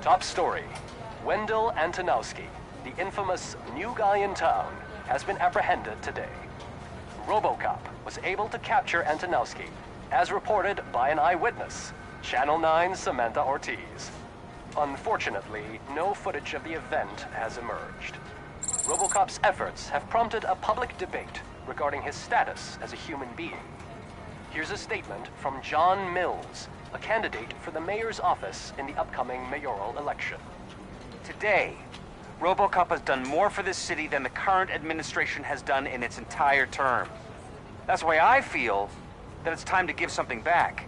Top story. Wendell Antonowski, the infamous new guy in town, has been apprehended today. RoboCop was able to capture Antonowski, as reported by an eyewitness, Channel 9's Samantha Ortiz. Unfortunately, no footage of the event has emerged. RoboCop's efforts have prompted a public debate regarding his status as a human being. Here's a statement from John Mills, a candidate for the mayor's office in the upcoming mayoral election. Today, RoboCop has done more for this city than the current administration has done in its entire term. That's why I feel that it's time to give something back.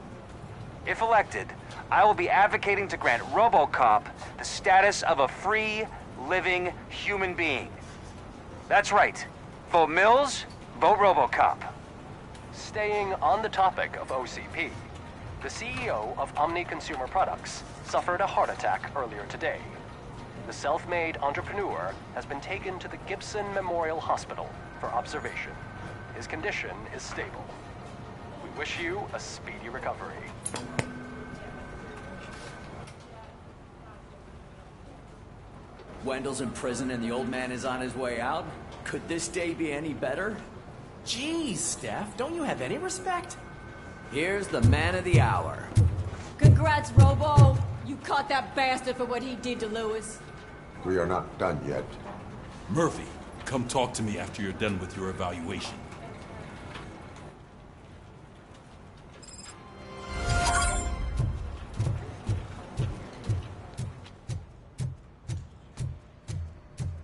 If elected, I will be advocating to grant RoboCop the status of a free, living human being. That's right. Vote Mills, vote RoboCop. Staying on the topic of OCP, the CEO of Omni Consumer Products suffered a heart attack earlier today. The self-made entrepreneur has been taken to the Gibson Memorial Hospital for observation. His condition is stable. We wish you a speedy recovery. Wendell's in prison and the old man is on his way out? Could this day be any better? Jeez, Steph, don't you have any respect? Here's the man of the hour. Congrats, Robo! You caught that bastard for what he did to Lewis. We are not done yet. Murphy, come talk to me after you're done with your evaluation.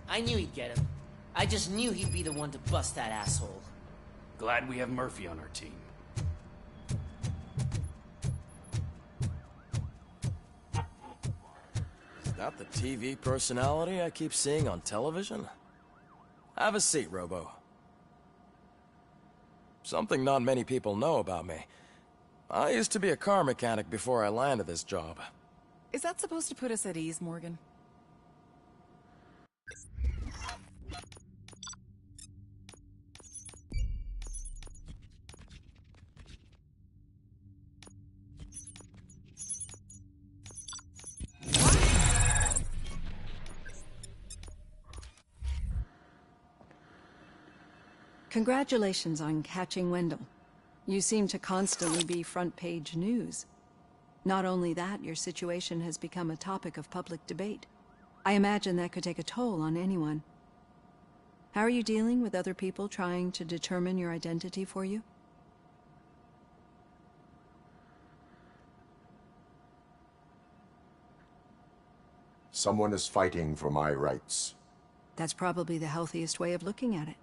I knew he'd get him. I just knew he'd be the one to bust that asshole. Glad we have Murphy on our team. Is that the TV personality I keep seeing on television? Have a seat, Robo. Something not many people know about me. I used to be a car mechanic before I landed this job. Is that supposed to put us at ease, Morgan? Congratulations on catching Wendell. You seem to constantly be front-page news. Not only that, your situation has become a topic of public debate. I imagine that could take a toll on anyone. How are you dealing with other people trying to determine your identity for you? Someone is fighting for my rights. That's probably the healthiest way of looking at it.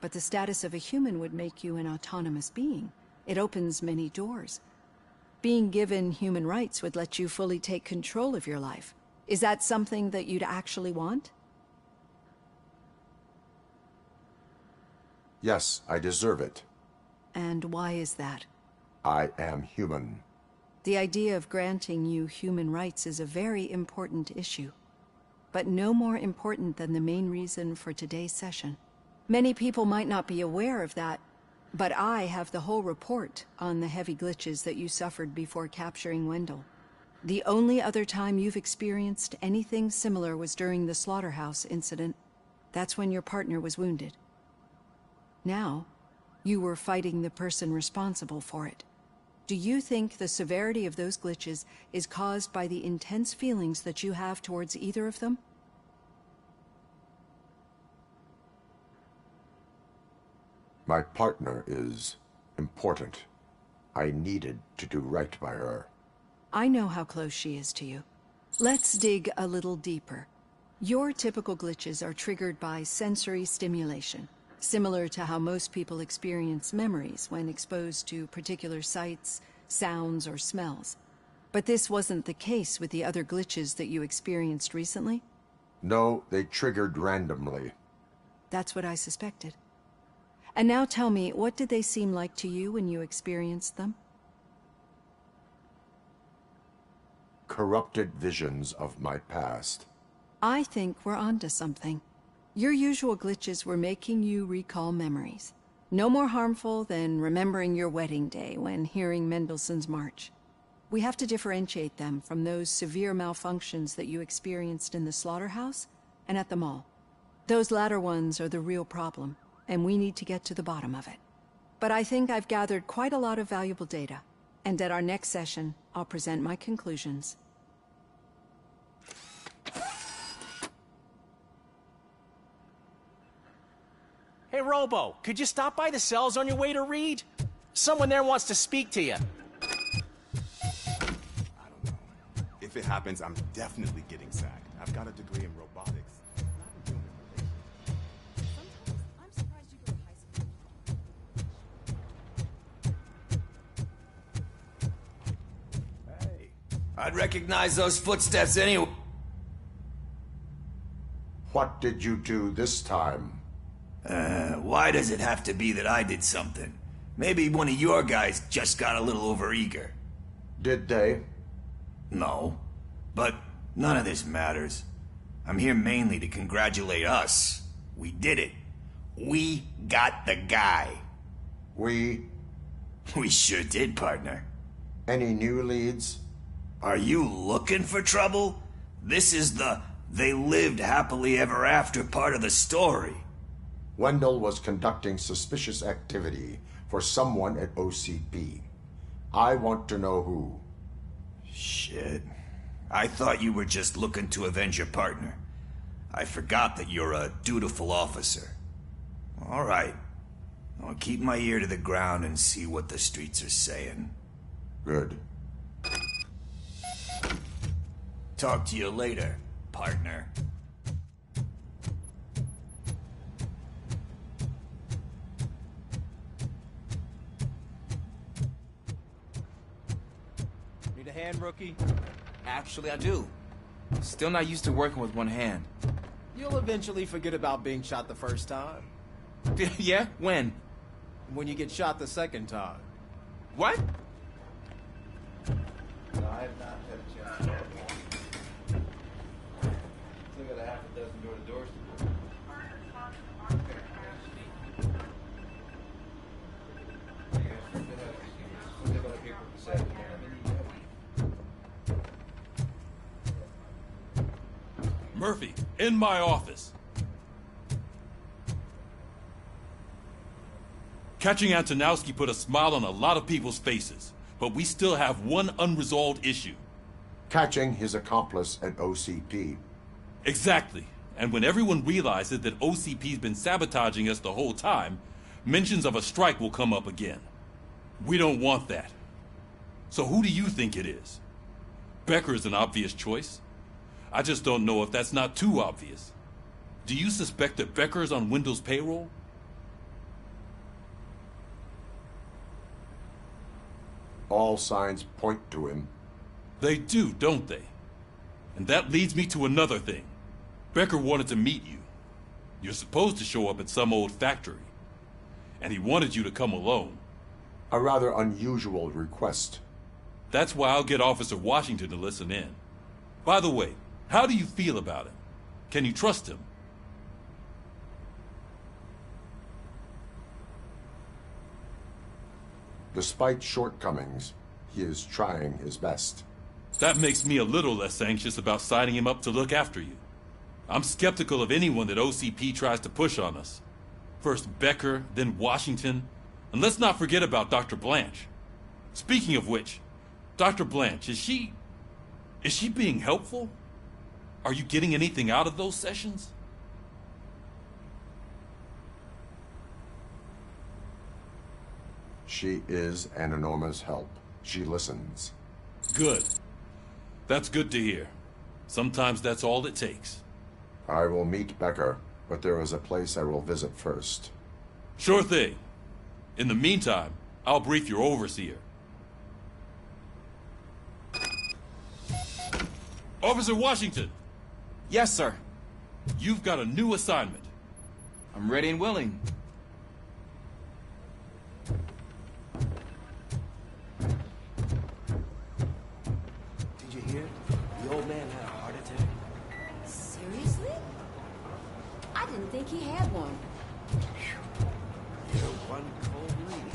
But the status of a human would make you an autonomous being. It opens many doors. Being given human rights would let you fully take control of your life. Is that something that you'd actually want? Yes, I deserve it. And why is that? I am human. The idea of granting you human rights is a very important issue, but no more important than the main reason for today's session. Many people might not be aware of that, but I have the whole report on the heavy glitches that you suffered before capturing Wendell. The only other time you've experienced anything similar was during the slaughterhouse incident. That's when your partner was wounded. Now, you were fighting the person responsible for it. Do you think the severity of those glitches is caused by the intense feelings that you have towards either of them? My partner is important. I needed to do right by her. I know how close she is to you. Let's dig a little deeper. Your typical glitches are triggered by sensory stimulation, similar to how most people experience memories when exposed to particular sights, sounds, or smells. But this wasn't the case with the other glitches that you experienced recently? No, they triggered randomly. That's what I suspected. And now tell me, what did they seem like to you when you experienced them? Corrupted visions of my past. I think we're onto something. Your usual glitches were making you recall memories. No more harmful than remembering your wedding day when hearing Mendelssohn's March. We have to differentiate them from those severe malfunctions that you experienced in the slaughterhouse and at the mall. Those latter ones are the real problem, and we need to get to the bottom of it. But I think I've gathered quite a lot of valuable data, and at our next session, I'll present my conclusions. Hey, Robo, could you stop by the cells on your way to Reed? Someone there wants to speak to you. If it happens, I'm definitely getting sacked. I've got a degree in robotics. Hey, I'd recognize those footsteps anyway. What did you do this time? Why does it have to be that I did something? Maybe one of your guys just got a little overeager. Did they? No, but none of this matters. I'm here mainly to congratulate us. We did it. We got the guy. We sure did, partner. Any new leads? Are you looking for trouble? This is the they lived happily ever after part of the story. Wendell was conducting suspicious activity for someone at OCP. I want to know who. Shit. I thought you were just looking to avenge your partner. I forgot that you're a dutiful officer. All right. I'll keep my ear to the ground and see what the streets are saying. Good. Talk to you later, partner. Need a hand, rookie? Actually, I do. Still not used to working with one hand. You'll eventually forget about being shot the first time. Yeah? When? When you get shot the second time. What? No, I have not had a chance to talk to him. Still got a half a dozen door-to-doors to do. Murphy, in my office. Catching Antonowski put a smile on a lot of people's faces, but we still have one unresolved issue. Catching his accomplice at OCP. Exactly. And when everyone realizes that OCP's been sabotaging us the whole time, mentions of a strike will come up again. We don't want that. So who do you think it is? Becker is an obvious choice. I just don't know if that's not too obvious. Do you suspect that Becker is on Wendell's payroll? All signs point to him. They do, don't they? And that leads me to another thing. Becker wanted to meet you. You're supposed to show up at some old factory. And he wanted you to come alone. A rather unusual request. That's why I'll get Officer Washington to listen in. By the way, how do you feel about him? Can you trust him? Despite shortcomings, he is trying his best. That makes me a little less anxious about signing him up to look after you. I'm skeptical of anyone that OCP tries to push on us. First Becker, then Washington, and let's not forget about Dr. Blanche. Speaking of which, Dr. Blanche, is she being helpful? Are you getting anything out of those sessions? She is an enormous help. She listens. Good. That's good to hear. Sometimes that's all it takes. I will meet Becker, but there is a place I will visit first. Sure thing. In the meantime, I'll brief your overseer. Officer Washington! Yes, sir. You've got a new assignment. I'm ready and willing. Did you hear? The old man had a heart attack. Seriously? I didn't think he had one. You're one cold lady.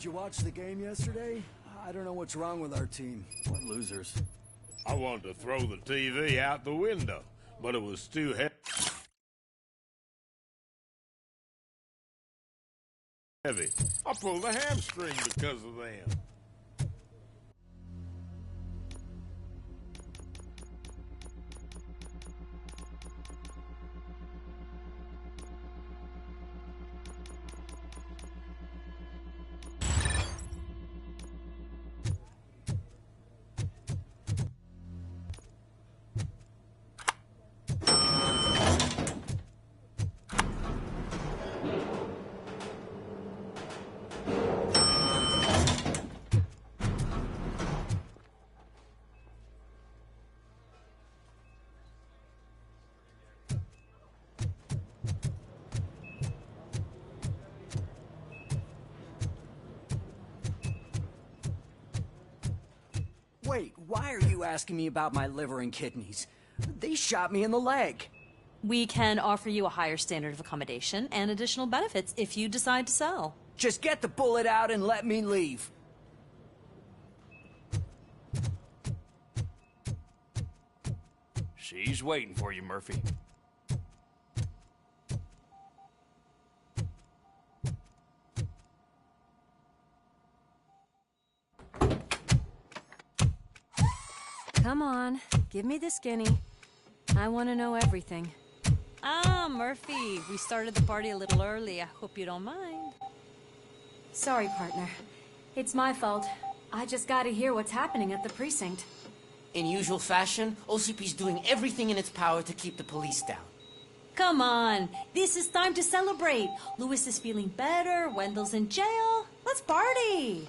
Did you watch the game yesterday? I don't know what's wrong with our team. We're losers. I wanted to throw the TV out the window, but it was too heavy. I pulled a hamstring because of them. Wait, why are you asking me about my liver and kidneys? They shot me in the leg. We can offer you a higher standard of accommodation and additional benefits if you decide to sell. Just get the bullet out and let me leave. She's waiting for you, Murphy. Come on, give me the skinny. I want to know everything. Ah, Murphy, we started the party a little early. I hope you don't mind. Sorry, partner. It's my fault. I just gotta hear what's happening at the precinct. In usual fashion, OCP's doing everything in its power to keep the police down. Come on, this is time to celebrate. Lewis is feeling better, Wendell's in jail. Let's party.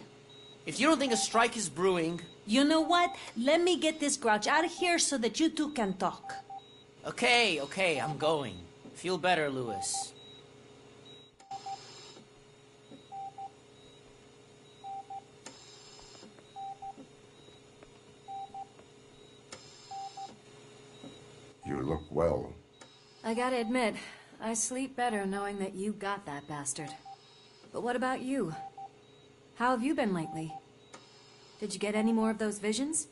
If you don't think a strike is brewing... You know what? Let me get this grouch out of here so that you two can talk. Okay, I'm going. Feel better, Lewis. You look well. I gotta admit, I sleep better knowing that you got that bastard. But what about you? How have you been lately? Did you get any more of those visions?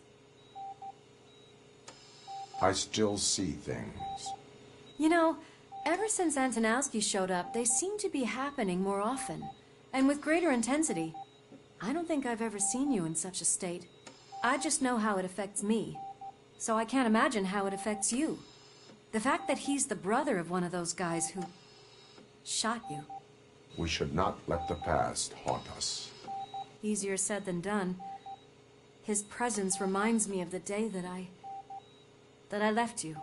I still see things. You know, ever since Antonowski showed up, they seem to be happening more often, and with greater intensity. I don't think I've ever seen you in such a state. I just know how it affects me, so I can't imagine how it affects you. The fact that he's the brother of one of those guys who shot you. We should not let the past haunt us. Easier said than done. His presence reminds me of the day that I left you.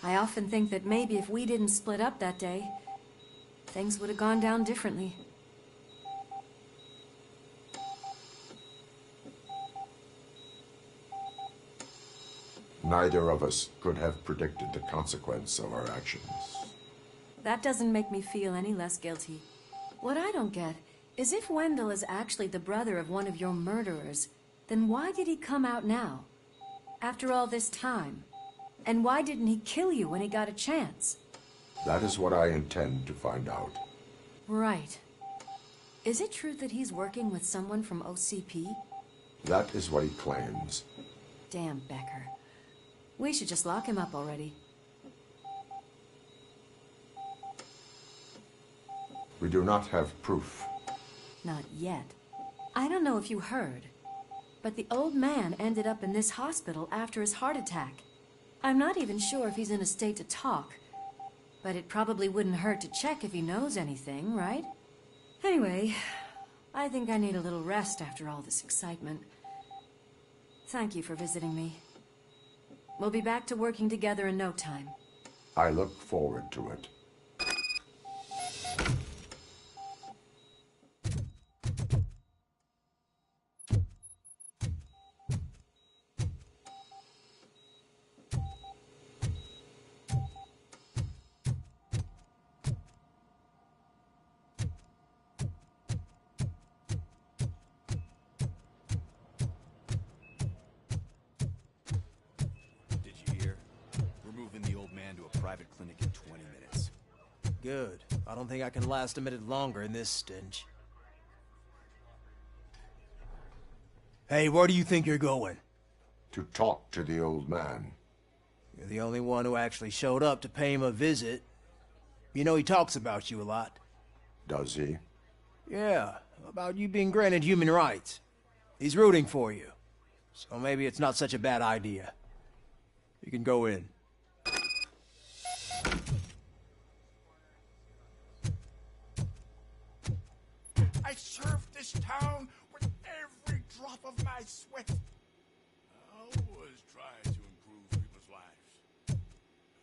I often think that maybe if we didn't split up that day, things would have gone down differently. Neither of us could have predicted the consequence of our actions. That doesn't make me feel any less guilty. What I don't get is if Wendell is actually the brother of one of your murderers, then why did he come out now? After all this time? And why didn't he kill you when he got a chance? That is what I intend to find out. Right. Is it true that he's working with someone from OCP? That is what he claims. Damn Becker. We should just lock him up already. We do not have proof. Not yet. I don't know if you heard, but the old man ended up in this hospital after his heart attack. I'm not even sure if he's in a state to talk, but it probably wouldn't hurt to check if he knows anything, right? Anyway, I think I need a little rest after all this excitement. Thank you for visiting me. We'll be back to working together in no time. I look forward to it. Good. I don't think I can last a minute longer in this stench. Hey, where do you think you're going? To talk to the old man. You're the only one who actually showed up to pay him a visit. You know he talks about you a lot. Does he? Yeah, about you being granted human rights. He's rooting for you. So maybe it's not such a bad idea. You can go in. I served this town with every drop of my sweat. I always try to improve people's lives.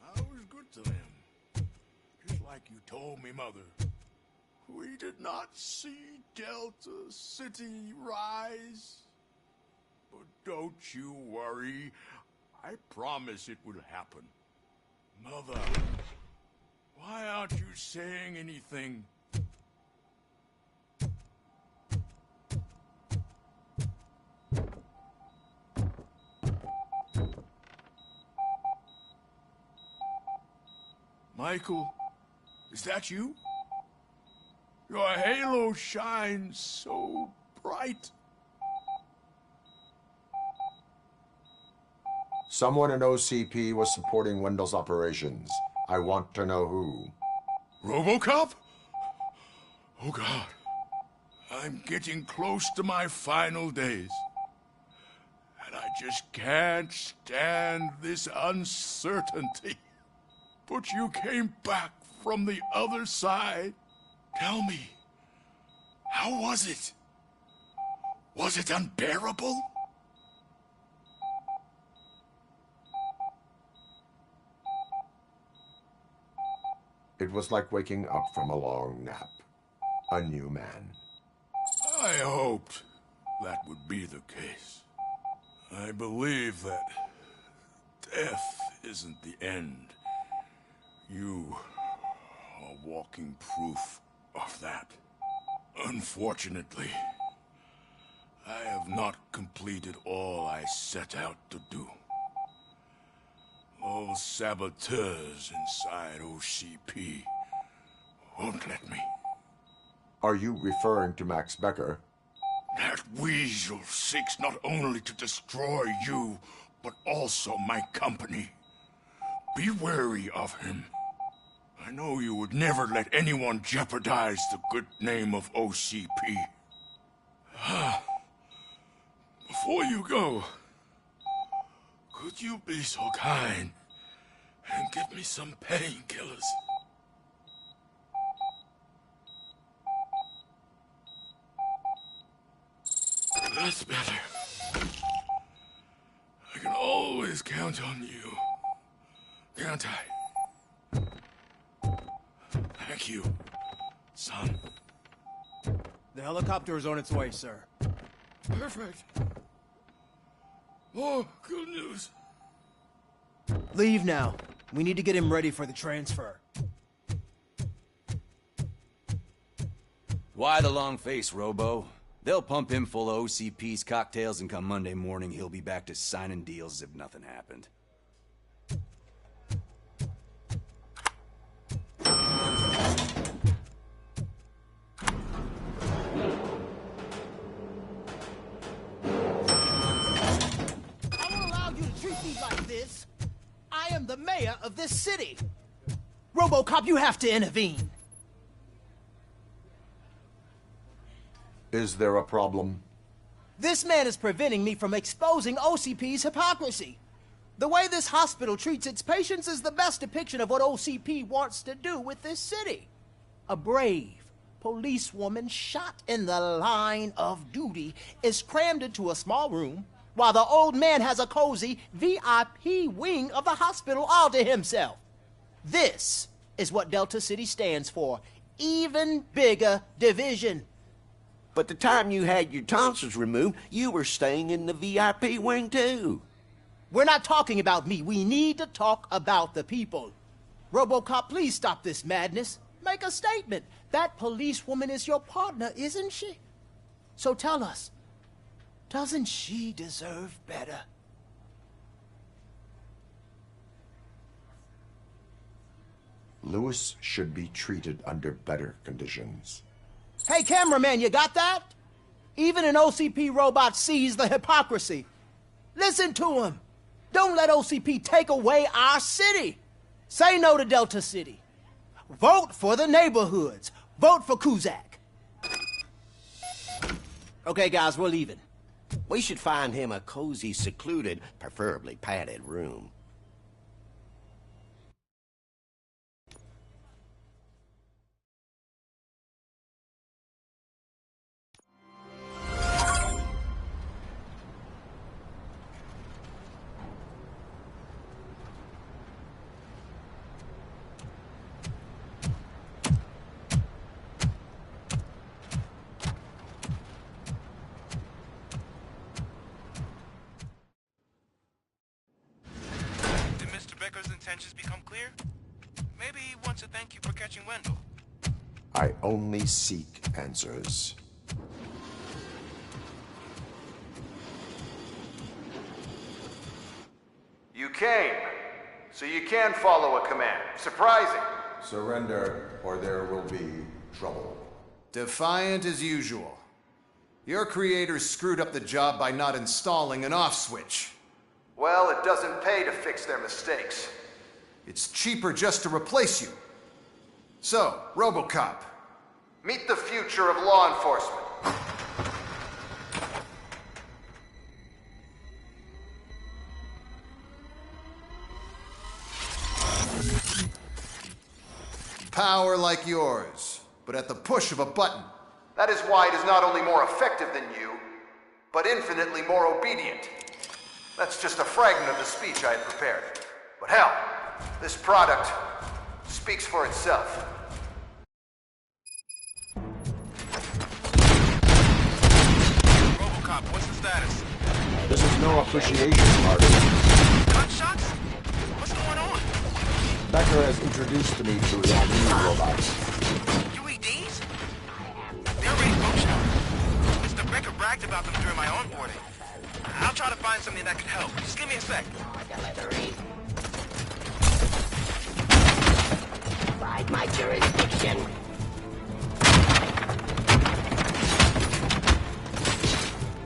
I was good to them. Just like you told me, Mother. We did not see Delta City rise. But don't you worry. I promise it will happen. Mother, why aren't you saying anything? Michael, is that you? Your halo shines so bright. Someone in OCP was supporting Wendell's operations. I want to know who. RoboCop? Oh God. I'm getting close to my final days. And I just can't stand this uncertainty. But you came back from the other side. Tell me, how was it? Was it unbearable? It was like waking up from a long nap. A new man. I hoped that would be the case. I believe that death isn't the end. You are walking proof of that. Unfortunately, I have not completed all I set out to do. Those saboteurs inside OCP won't let me. Are you referring to Max Becker? That weasel seeks not only to destroy you, but also my company. Be wary of him. I know you would never let anyone jeopardize the good name of OCP. Before you go, could you be so kind and give me some painkillers? That's better. I can always count on you, can't I? Thank you, son. The helicopter is on its way, sir. Perfect. Oh, good news. Leave now. We need to get him ready for the transfer. Why the long face, Robo? They'll pump him full of OCP's cocktails, and come Monday morning, he'll be back to signing deals as if nothing happened. I won't allow you to treat me like this. I am the mayor of this city. RoboCop, you have to intervene. Is there a problem? This man is preventing me from exposing OCP's hypocrisy. The way this hospital treats its patients is the best depiction of what OCP wants to do with this city. A brave policewoman shot in the line of duty is crammed into a small room, while the old man has a cozy VIP wing of the hospital all to himself. This is what Delta City stands for. Even bigger division. But the time you had your tonsils removed, you were staying in the VIP wing too. We're not talking about me. We need to talk about the people. RoboCop, please stop this madness. Make a statement. That policewoman is your partner, isn't she? So tell us, doesn't she deserve better? Lewis should be treated under better conditions. Hey, cameraman, you got that? Even an OCP robot sees the hypocrisy. Listen to him. Don't let OCP take away our city. Say no to Delta City. Vote for the neighborhoods. Vote for Kuzak. Okay, guys, we're leaving. We should find him a cozy, secluded, preferably padded room. Intentions become clear? Maybe he wants to thank you for catching Wendell. I only seek answers. You came, so you can follow a command. Surprising. Surrender, or there will be trouble. Defiant as usual. Your creators screwed up the job by not installing an off switch. Well, it doesn't pay to fix their mistakes. It's cheaper just to replace you. So, RoboCop, meet the future of law enforcement. Power like yours, but at the push of a button. That is why it is not only more effective than you, but infinitely more obedient. That's just a fragment of the speech I had prepared. But hell, this product speaks for itself. RoboCop, what's the status? This is no appreciation party. Gunshots? What's going on? Becker has introduced me to his new robots. UEDs? They're already functional. Mr. Becker bragged about them during my onboarding. I'll try to find something that could help. Just give me a sec. By my jurisdiction.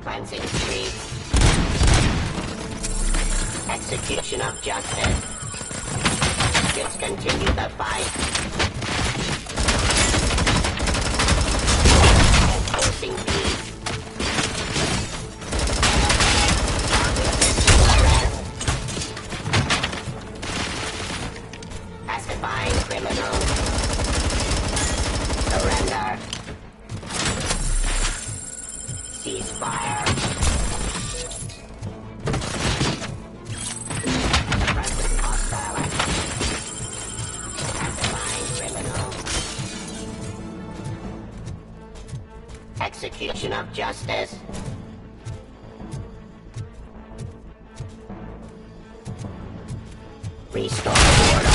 Cleansing Street. Execution of justice. Discontinue the fight. Forcing peace. Pacifying criminals. Surrender. Ceasefire. Present hostile activity. Pacifying criminals. Execution of justice. Restore order.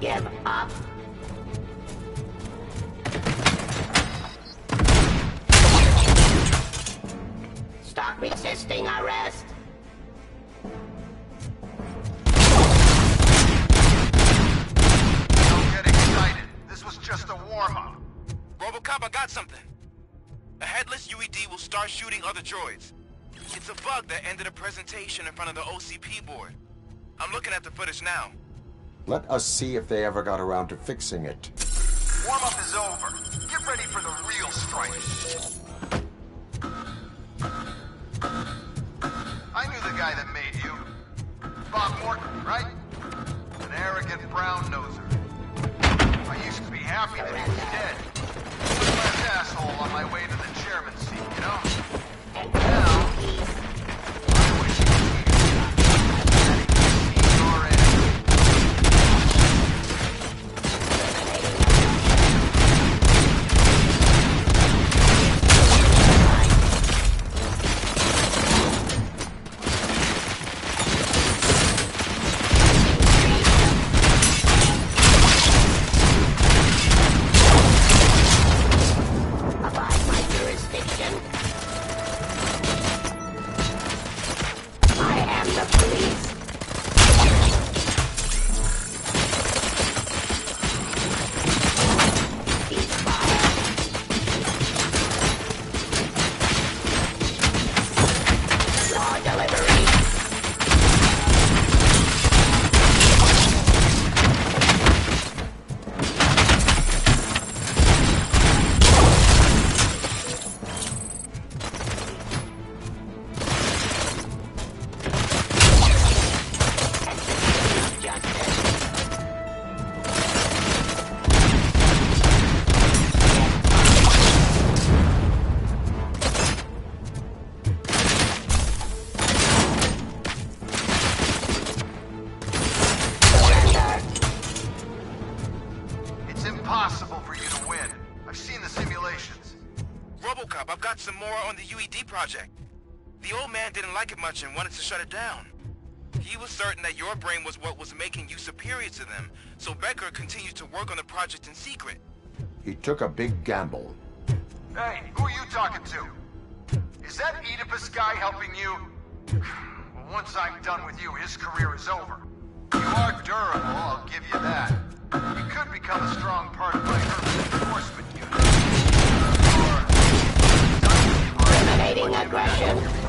Give up. Stop resisting arrest. Don't get excited. This was just a warm-up. RoboCop, I got something. A headless UED will start shooting other droids. It's a bug that ended a presentation in front of the OCP board. I'm looking at the footage now. Let us see if they ever got around to fixing it. Warm-up is over. Get ready for the real strike. I knew the guy that made you. Bob Morton, right? An arrogant brown-noser. I used to be happy that he was dead. He was my asshole on my way to the chairman's seat, you know? And now, I wish he was here. Your end. on the UED project. The old man didn't like it much and wanted to shut it down. He was certain that your brain was what was making you superior to them, so Becker continued to work on the project in secret. He took a big gamble. Hey, who are you talking to? Is that Oedipus guy helping you? Well, once I'm done with you, his career is over. You are durable, I'll give you that. You could become a strong part of my urban enforcement unit. Eliminating aggression.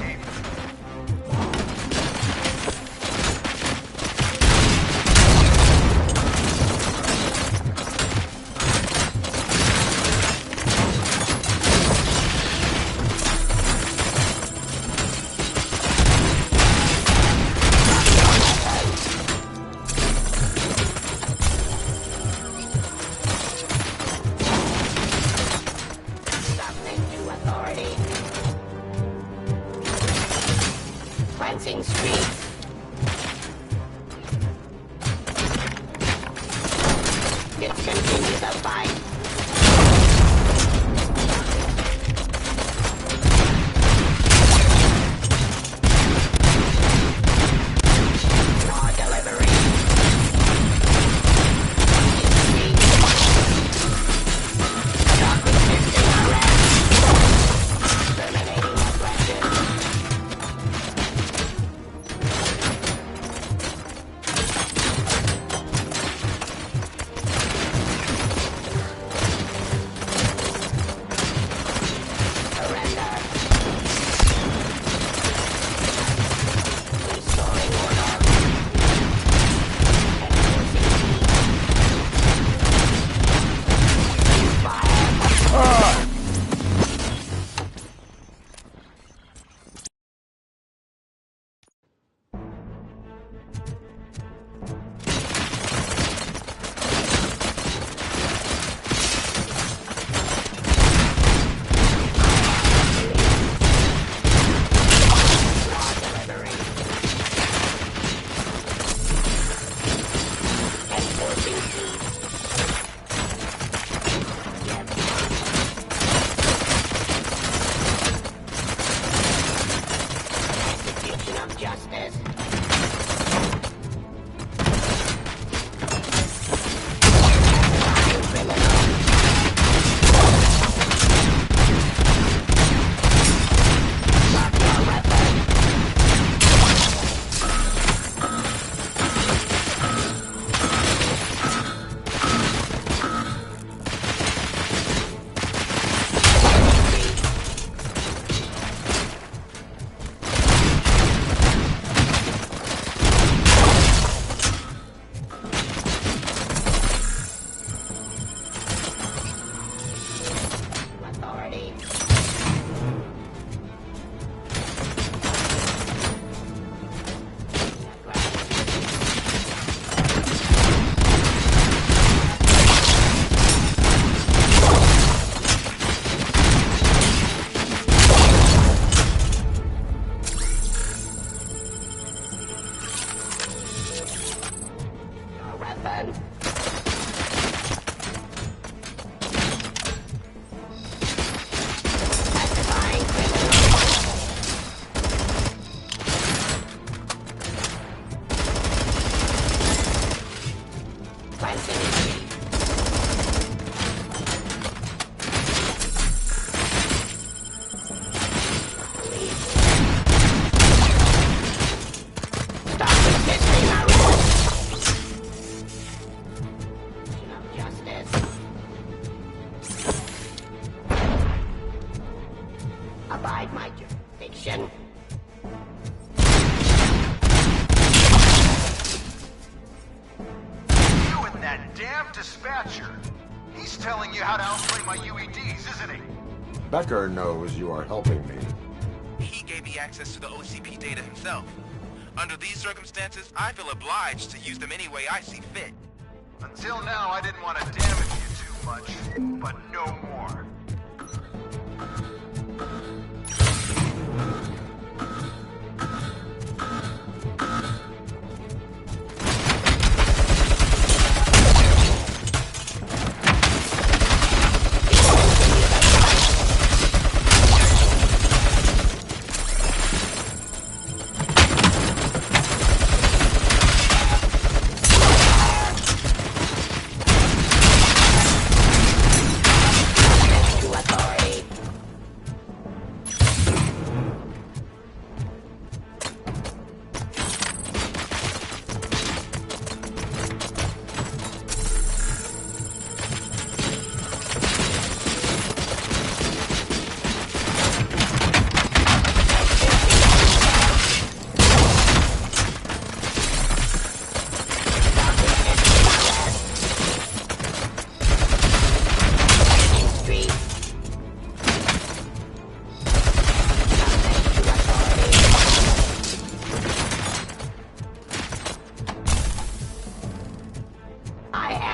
Abide my jurisdiction. You and that damn dispatcher. He's telling you how to outplay my UEDs, isn't he? Becker knows you are helping me. He gave me access to the OCP data himself. Under these circumstances, I feel obliged to use them any way I see fit. Until now, I didn't want to damage you too much, but no more.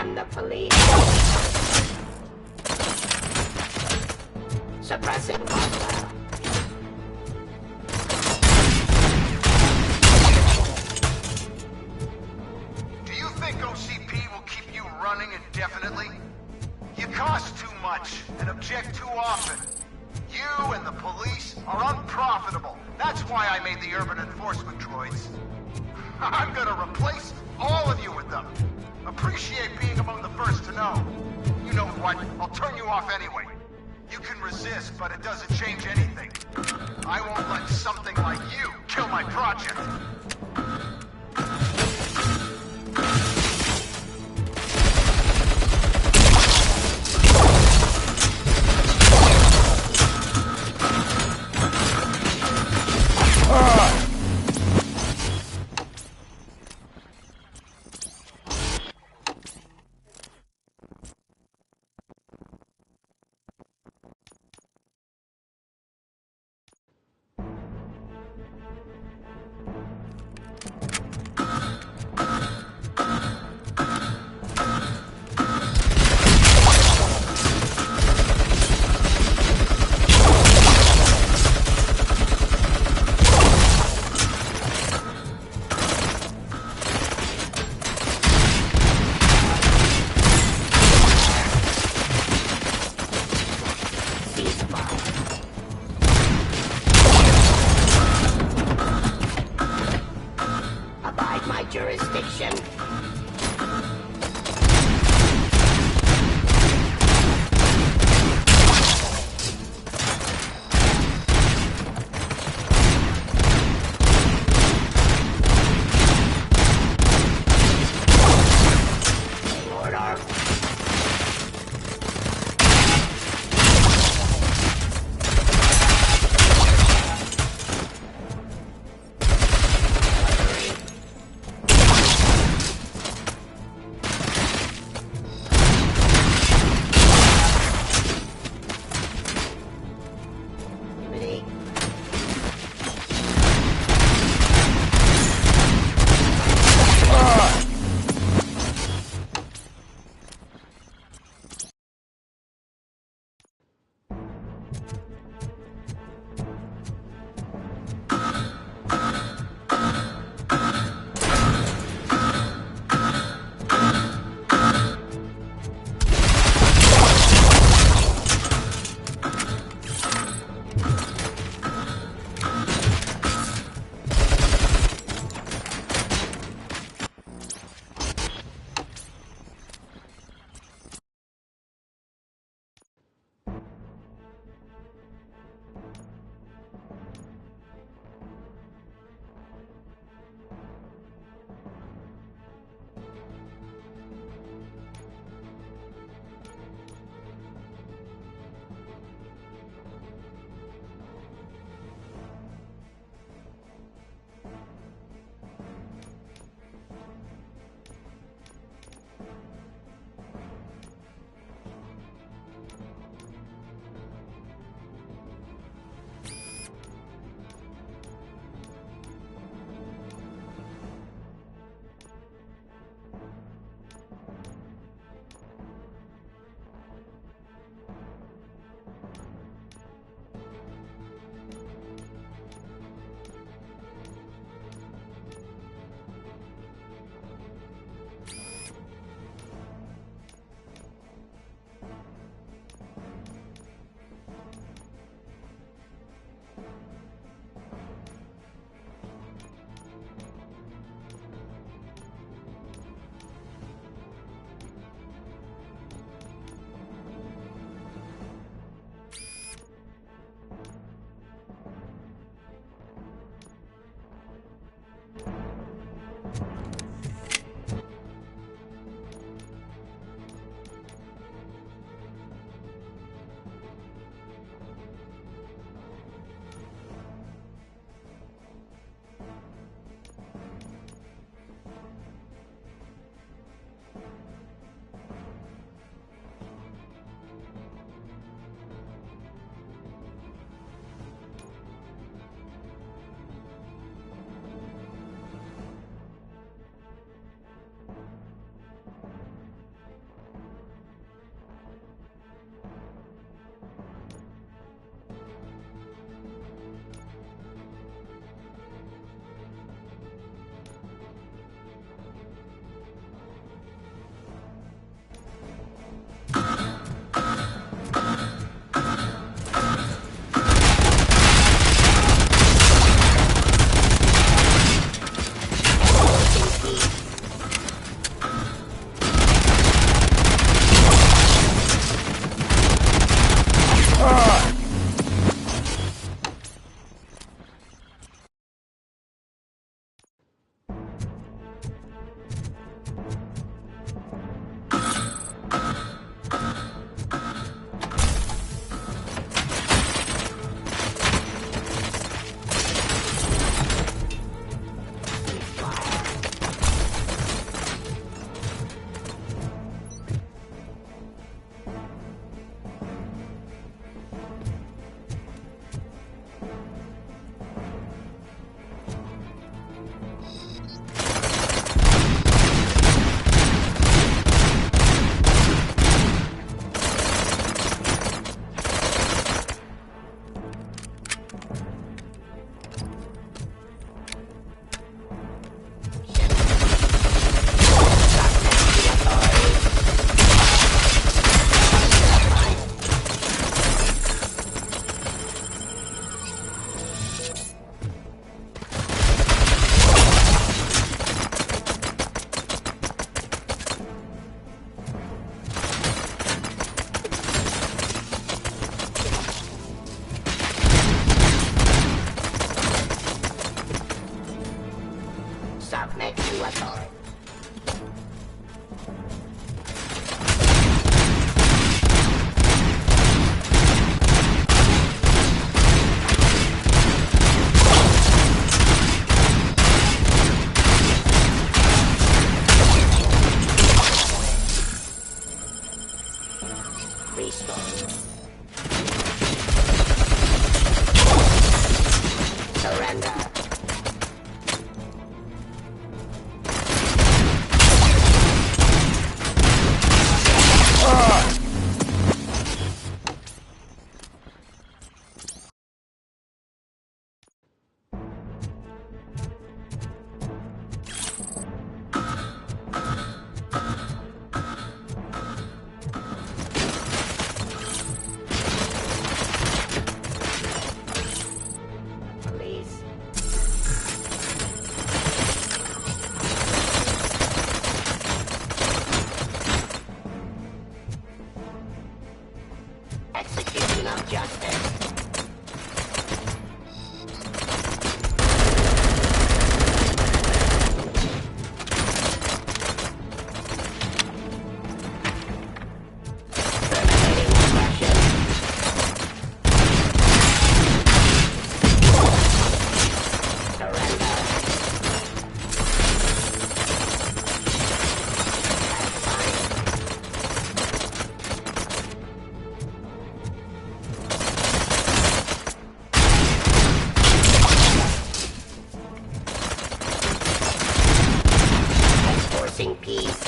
Damn the police. Suppressing hostile. Do you think OCP will keep you running indefinitely? You cost too much and object too often. You and the police are unprofitable. That's why I made the urban enforcement droids. I'm gonna replace all of you with them. Appreciate being among the first to know. You know what? I'll turn you off anyway. You can resist, but it doesn't change anything. I won't let something like you kill my project. Surrender. Execution of justice. Enforcing peace.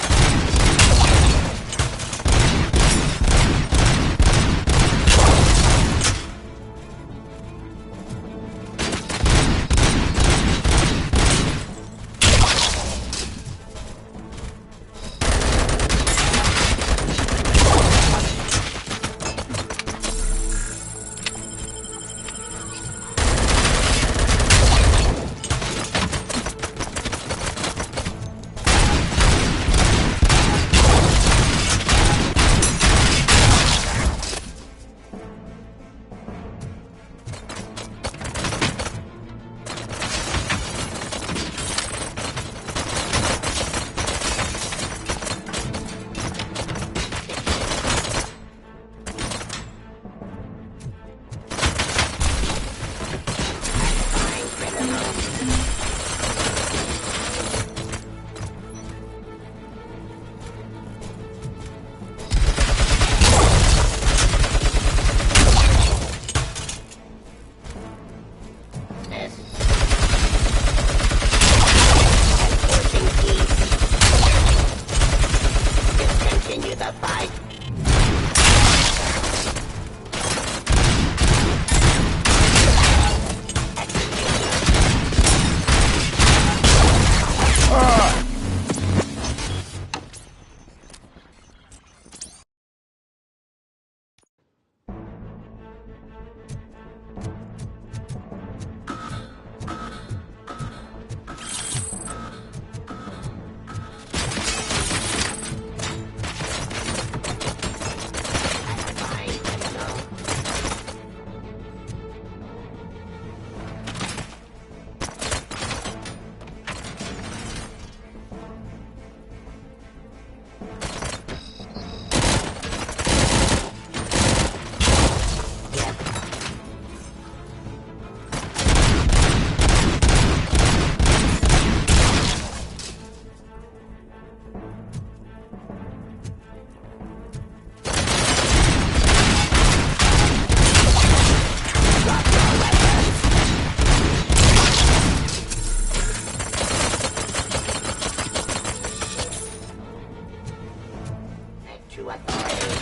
Continue the fight. To authority.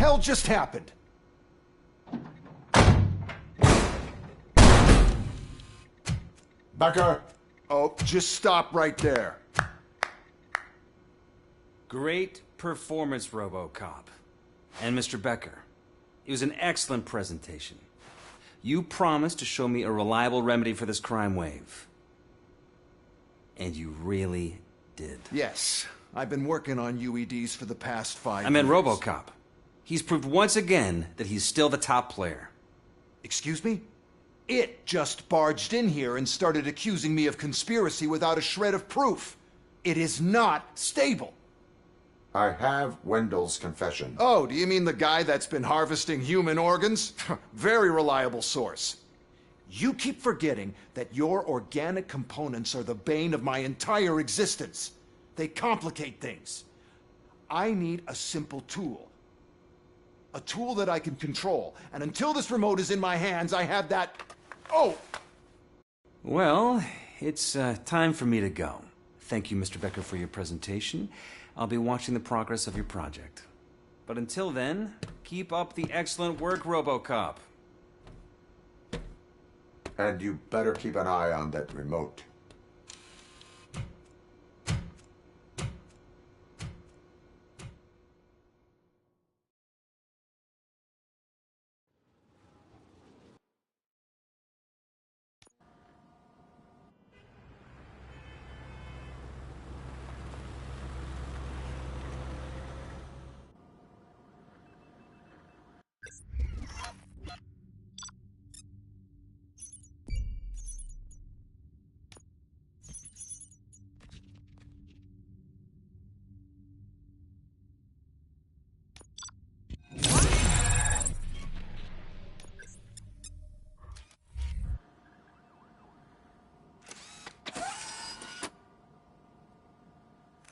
hell just happened? Becker! Oh, just stop right there. Great performance, RoboCop. And Mr. Becker, it was an excellent presentation. You promised to show me a reliable remedy for this crime wave. And you really did. Yes, I've been working on UEDs for the past 5 years. I meant RoboCop. He's proved once again that he's still the top player. Excuse me? It just barged in here and started accusing me of conspiracy without a shred of proof. It is not stable. I have Wendell's confession. Oh, do you mean the guy that's been harvesting human organs? Very reliable source. You keep forgetting that your organic components are the bane of my entire existence. They complicate things. I need a simple tool. A tool that I can control. And until this remote is in my hands, I have that... Oh! Well, it's time for me to go. Thank you, Mr. Becker, for your presentation. I'll be watching the progress of your project. But until then, keep up the excellent work, RoboCop. And you better keep an eye on that remote.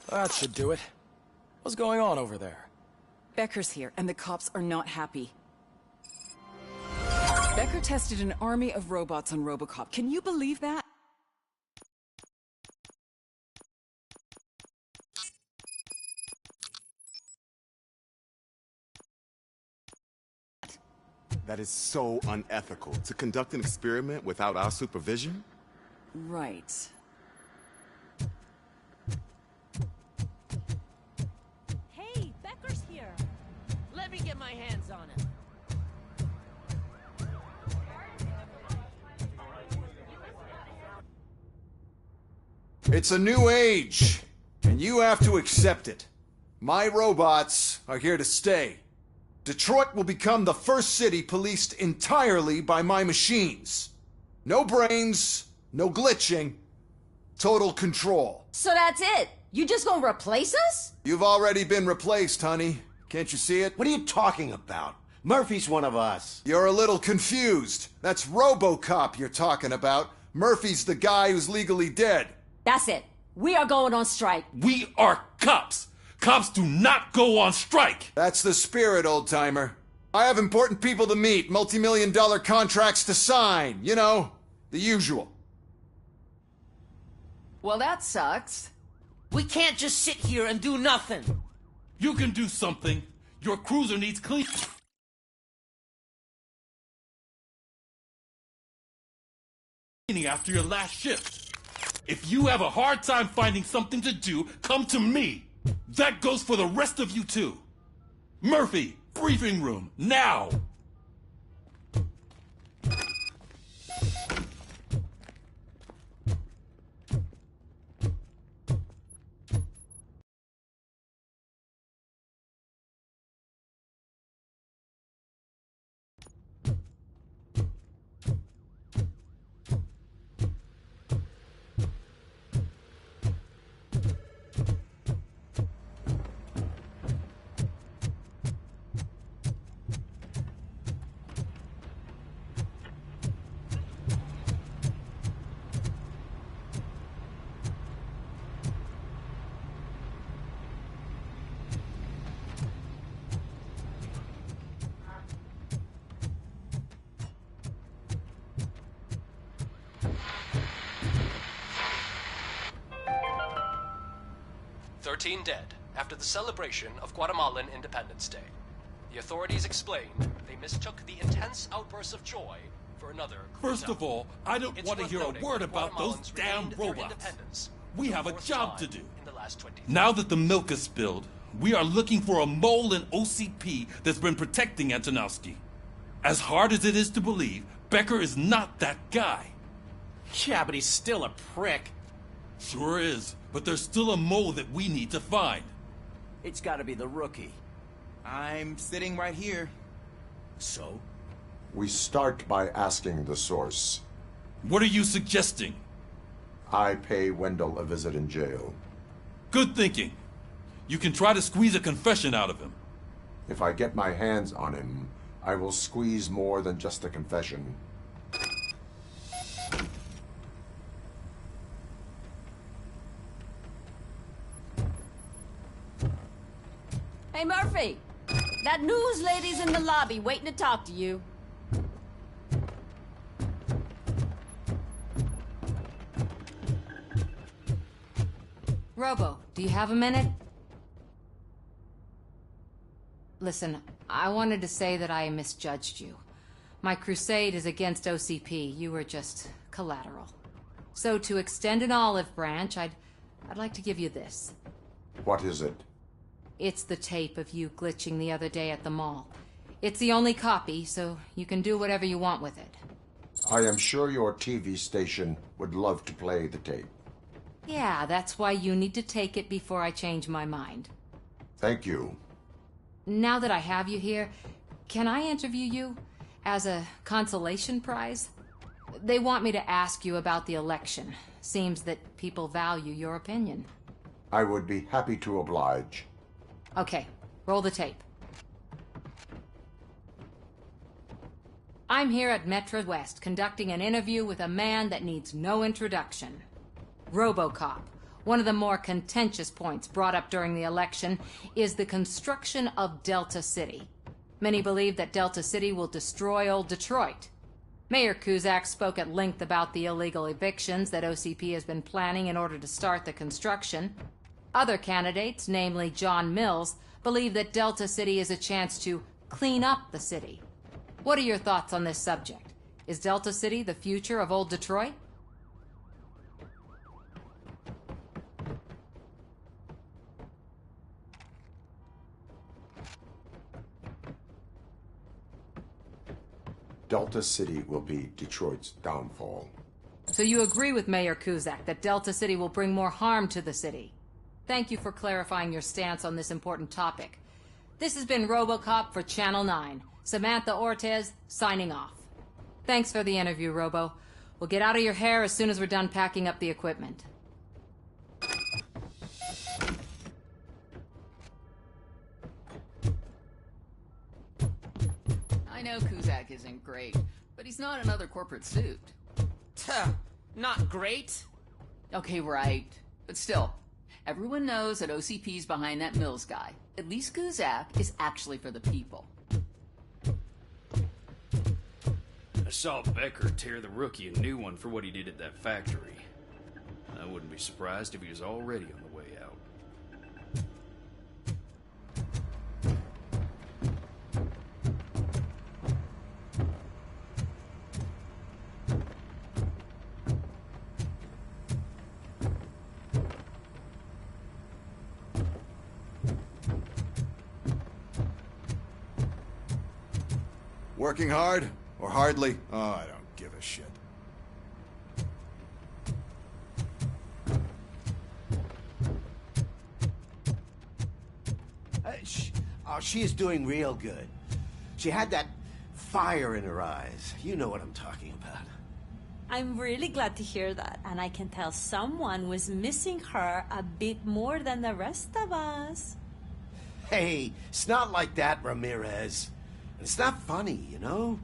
That should do it. What's going on over there? Becker's here, and the cops are not happy. Becker tested an army of robots on RoboCop. Can you believe that? That is so unethical. To conduct an experiment without our supervision? Right. Hey, Becker's here. Let me get my hands on him. It's a new age, and you have to accept it. My robots are here to stay. Detroit will become the first city policed entirely by my machines. No brains, no glitching, total control. So that's it? You just gonna replace us? You've already been replaced, honey. Can't you see it? What are you talking about? Murphy's one of us. You're a little confused. That's RoboCop you're talking about. Murphy's the guy who's legally dead. That's it. We are going on strike. We are cops. Cops do not go on strike. That's the spirit, old-timer. I have important people to meet, multi-million-dollar contracts to sign. You know, the usual. Well, that sucks. We can't just sit here and do nothing. You can do something. Your cruiser needs clean. Cleaning after your last shift. If you have a hard time finding something to do, come to me. That goes for the rest of you too. Murphy, briefing room, now! "13 dead after the celebration of Guatemalan Independence Day. The authorities explained they mistook the intense outbursts of joy for another First of all, I don't want to hear a word about those damn robots. We have a job to do. Now that the milk is spilled, we are looking for a mole in OCP that's been protecting Antonowski. As hard as it is to believe, Becker is not that guy. Yeah, but he's still a prick. Sure is, but there's still a mole that we need to find. It's gotta be the rookie. I'm sitting right here. So? We start by asking the source. What are you suggesting? I pay Wendell a visit in jail. Good thinking. You can try to squeeze a confession out of him. If I get my hands on him, I will squeeze more than just a confession. Hey, Murphy! That news lady's in the lobby waiting to talk to you. Robo, do you have a minute? Listen, I wanted to say that I misjudged you. My crusade is against OCP. You were just collateral. So to extend an olive branch, I'd like to give you this. What is it? It's the tape of you glitching the other day at the mall. It's the only copy, so you can do whatever you want with it. I am sure your TV station would love to play the tape. Yeah, that's why you need to take it before I change my mind. Thank you. Now that I have you here, can I interview you as a consolation prize? They want me to ask you about the election. Seems that people value your opinion. I would be happy to oblige. Okay, roll the tape. I'm here at Metro West conducting an interview with a man that needs no introduction. RoboCop. One of the more contentious points brought up during the election is the construction of Delta City. Many believe that Delta City will destroy old Detroit. Mayor Cusack spoke at length about the illegal evictions that OCP has been planning in order to start the construction. Other candidates, namely John Mills, believe that Delta City is a chance to clean up the city. What are your thoughts on this subject? Is Delta City the future of old Detroit? Delta City will be Detroit's downfall. So you agree with Mayor Cusack that Delta City will bring more harm to the city? Thank you for clarifying your stance on this important topic. This has been RoboCop for Channel 9. Samantha Ortez, signing off. Thanks for the interview, Robo. We'll get out of your hair as soon as we're done packing up the equipment. I know Cusack isn't great, but he's not another corporate suit. Tuh, not great. Okay, right. But still, everyone knows that OCP's behind that Mills guy. At least Cusack is actually for the people. I saw Becker tear the rookie a new one for what he did at that factory. I wouldn't be surprised if he was already on the way out. Working hard? Or hardly? Oh, I don't give a shit. She is doing real good. She had that fire in her eyes. You know what I'm talking about. I'm really glad to hear that, and I can tell someone was missing her a bit more than the rest of us. Hey, it's not like that, Ramirez. It's not funny, you know?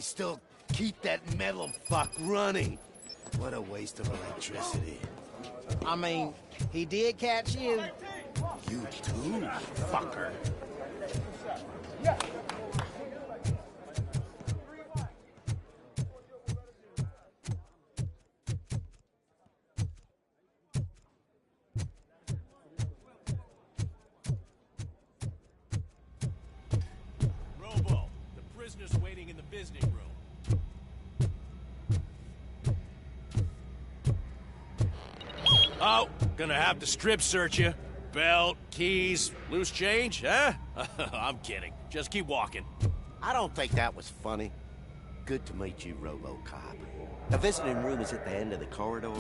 still keep that metal fuck running. What a waste of electricity. I mean, he did catch you. You too, fucker. Robo, the prisoner's waiting in the visiting room. Oh, gonna have to strip search you. Belt, keys, loose change, huh? I'm kidding. Just keep walking. I don't think that was funny. Good to meet you, RoboCop. The visiting room is at the end of the corridor.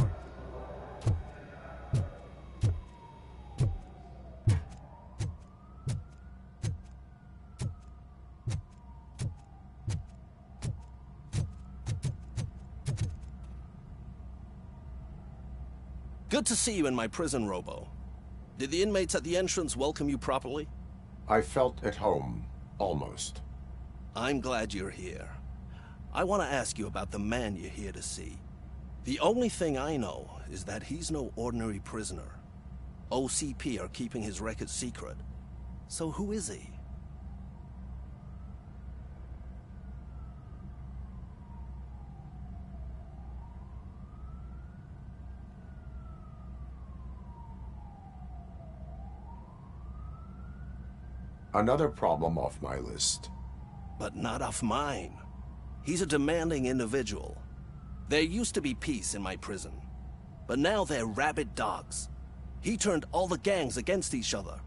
Good to see you in my prison, Robo. Did the inmates at the entrance welcome you properly? I felt at home, almost. I'm glad you're here. I want to ask you about the man you're here to see. The only thing I know is that he's no ordinary prisoner. OCP are keeping his record secret. So who is he? Another problem off my list. But not off mine. He's a demanding individual. There used to be peace in my prison, but now they're rabid dogs. He turned all the gangs against each other.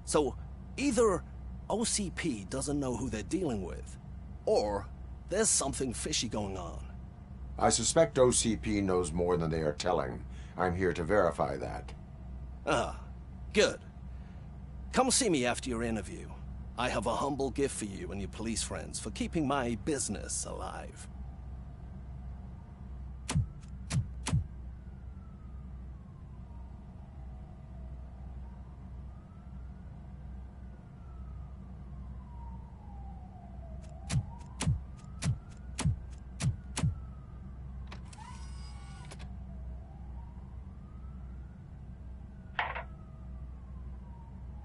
So either OCP doesn't know who they're dealing with, or there's something fishy going on. I suspect OCP knows more than they are telling. I'm here to verify that. Ah, good. Come see me after your interview. I have a humble gift for you and your police friends for keeping my business alive.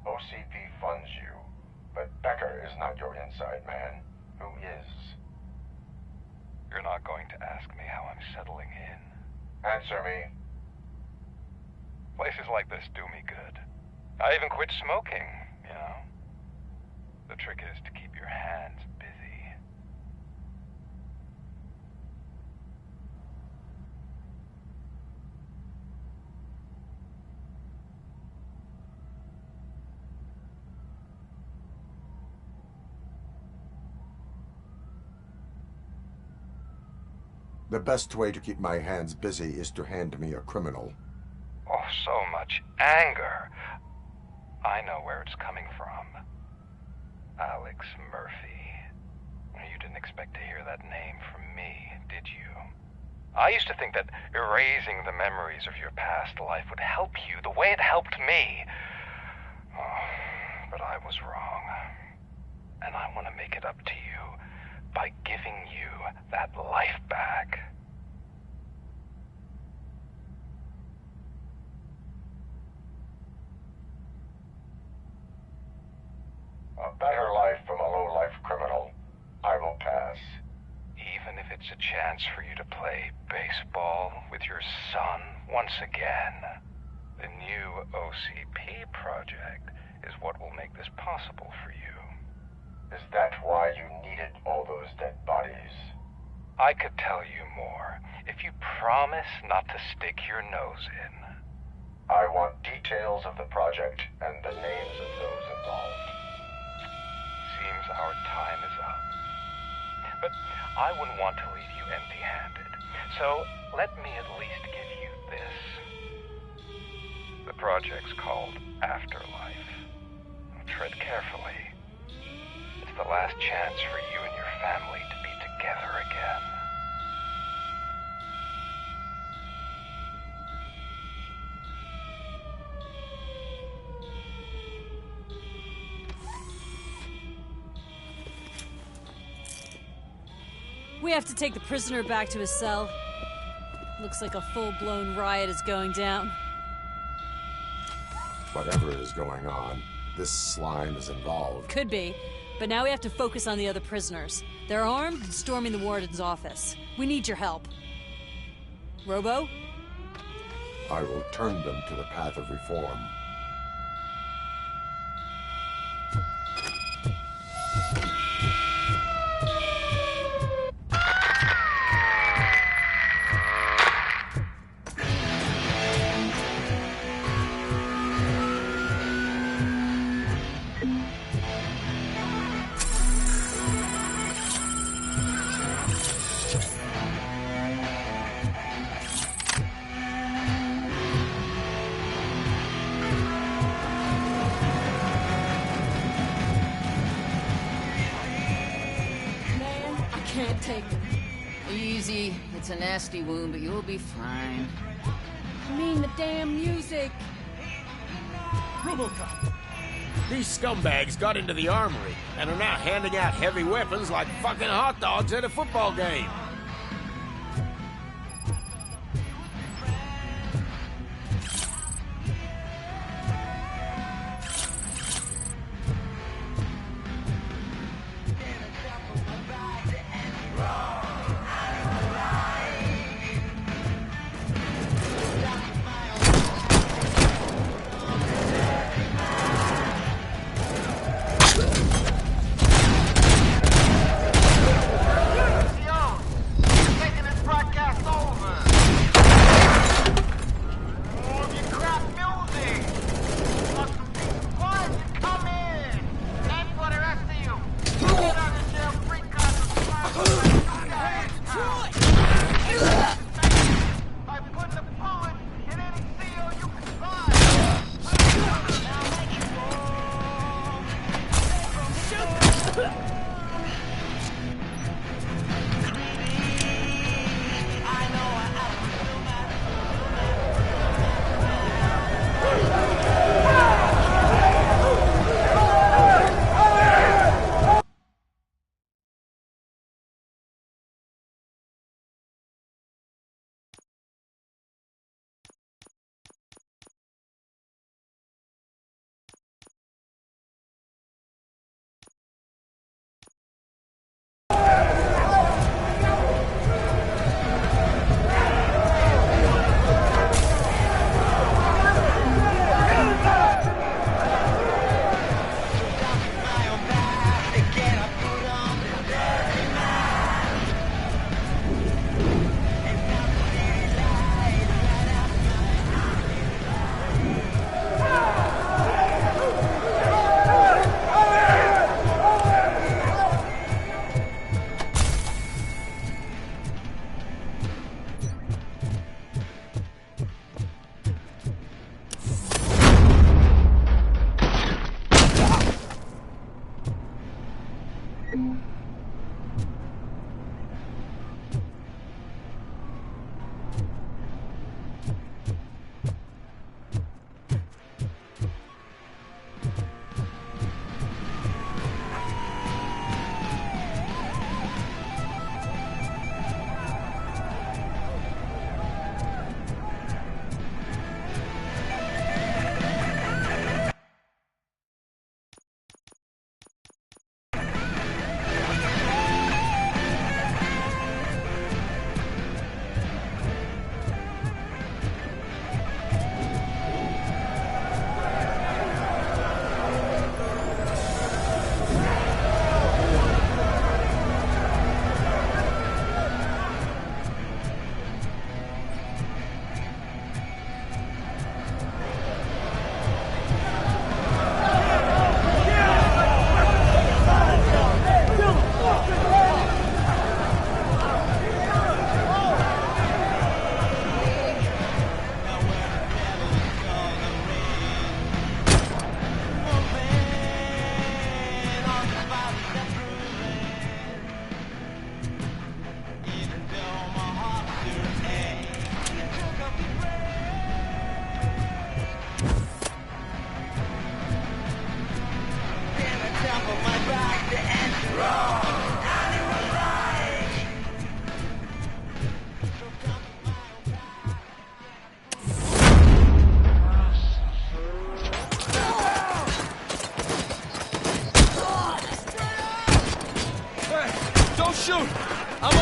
OCP funds you, but Becker is not your inside man. Who is? You're not going to ask me how I'm settling in. Answer me. Places like this do me good. I even quit smoking, you know. The trick is to keep your hands busy. The best way to keep my hands busy is to hand me a criminal. Oh, so much anger. I know where it's coming from. Alex Murphy. You didn't expect to hear that name from me, did you? I used to think that erasing the memories of your past life would help you the way it helped me. Oh, but I was wrong. And I want to make it up to you by giving you that life back. A better life from a low-life criminal. I will pass. Even if it's a chance for you to play baseball with your son once again. The new OCP project is what will make this possible for you. Is that why you needed all those dead bodies? I could tell you more if you promise not to stick your nose in. I want details of the project and the names of those involved. Seems our time is up. But I wouldn't want to leave you empty-handed, so let me at least give you this. The project's called Afterlife. Tread carefully. It's the last chance for you and your family to be together again. We have to take the prisoner back to his cell. Looks like a full-blown riot is going down. Whatever is going on, this slime is involved. Could be, but now we have to focus on the other prisoners. They're armed and storming the warden's office. We need your help. Robo? I will turn them to the path of reform. Can't take it. Easy. It's a nasty wound, but you'll be fine. I mean the damn music. RoboCop! These scumbags got into the armory and are now handing out heavy weapons like fucking hot dogs at a football game.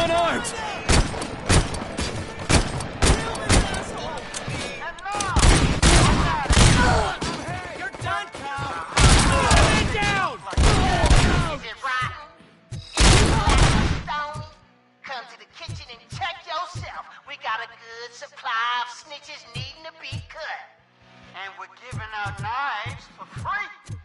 unarmed! You're done, Cal! Get down! Is it rotten? Stony? Come to the kitchen and check yourself. We got a good supply of snitches needing to be cut. And we're giving out knives for free.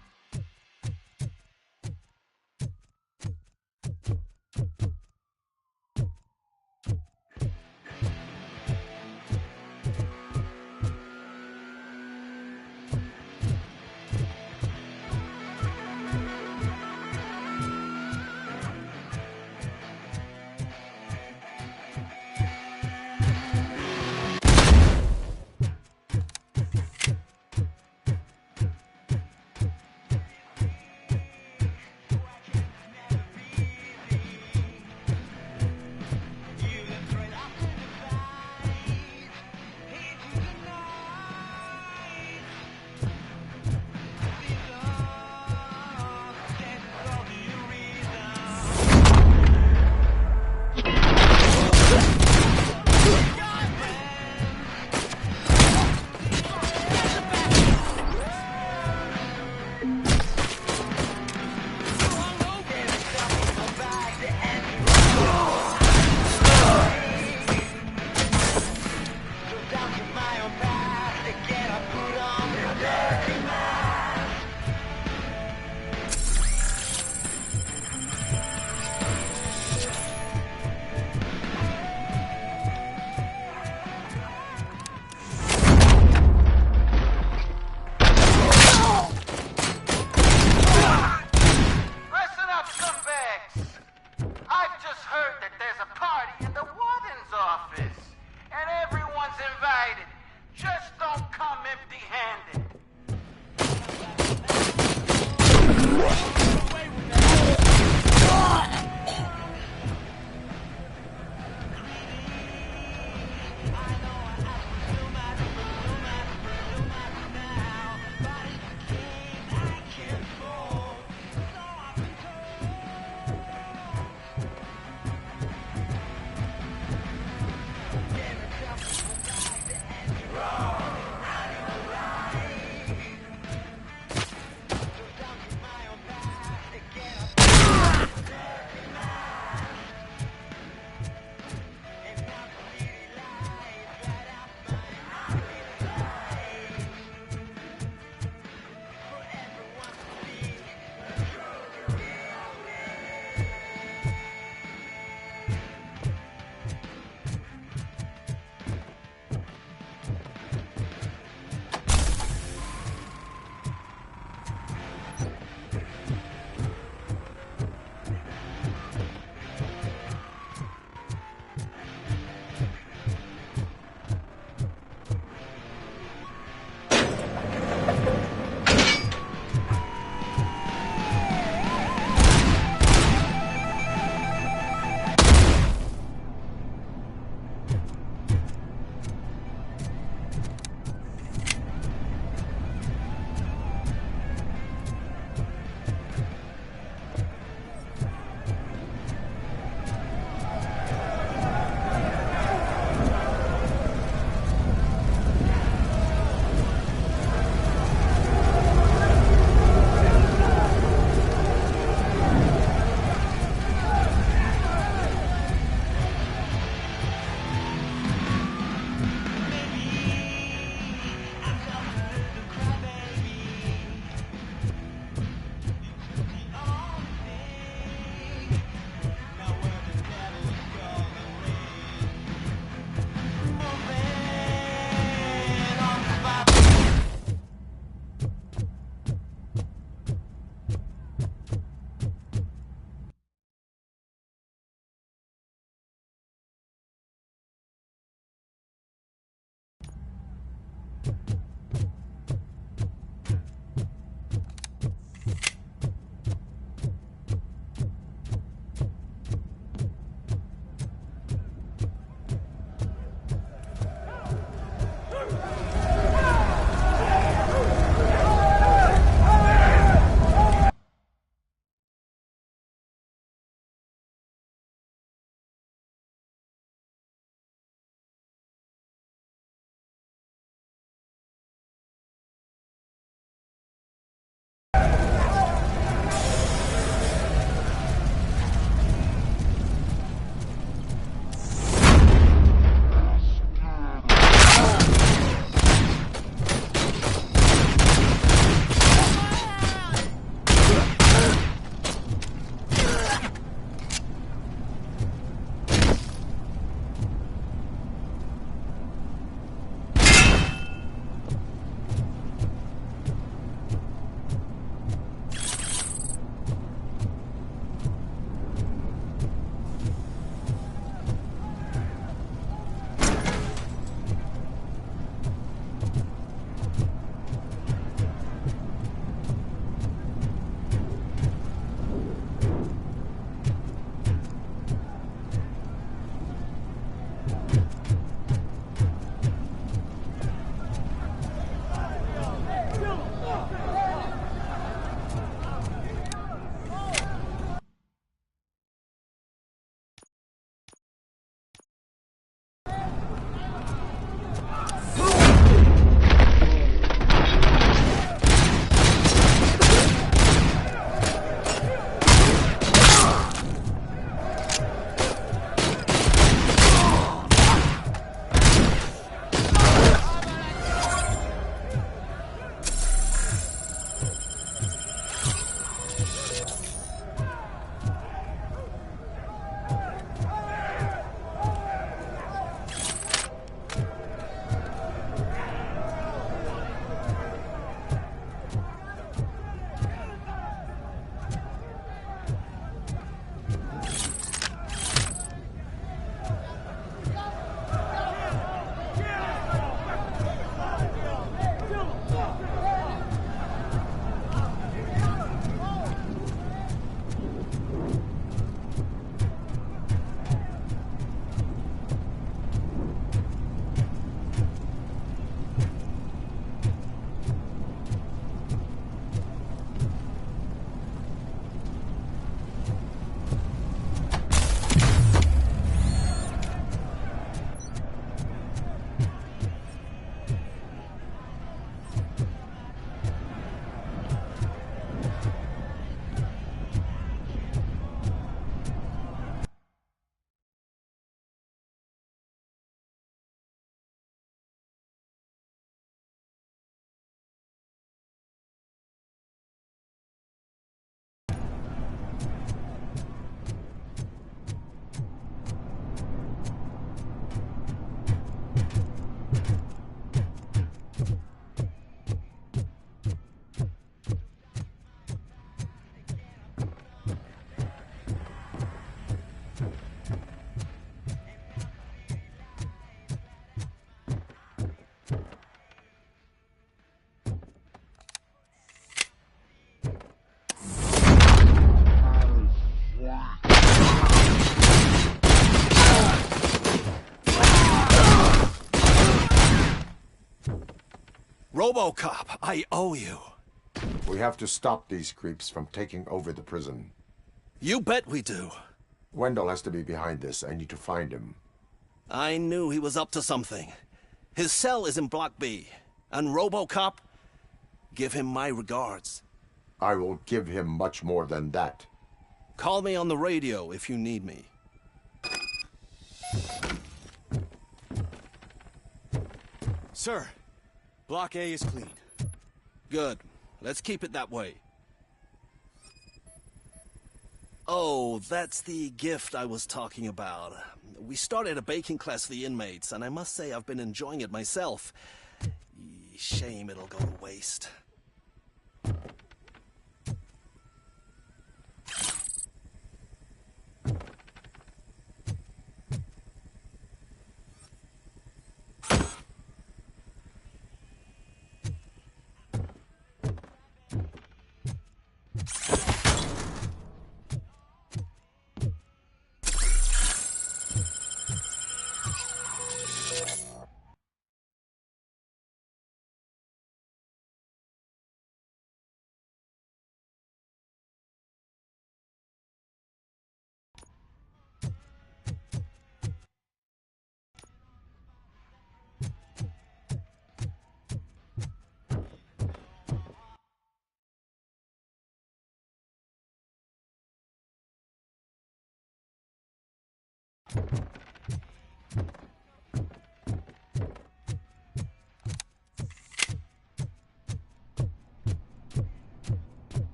RoboCop, I owe you. We have to stop these creeps from taking over the prison. You bet we do. Wendell has to be behind this. I need to find him. I knew he was up to something. His cell is in Block B. And RoboCop, give him my regards. I will give him much more than that. Call me on the radio if you need me. Sir, Block A is clean. Good. Let's keep it that way. Oh, that's the gift I was talking about. We started a baking class for the inmates, and I must say I've been enjoying it myself. Shame it'll go to waste.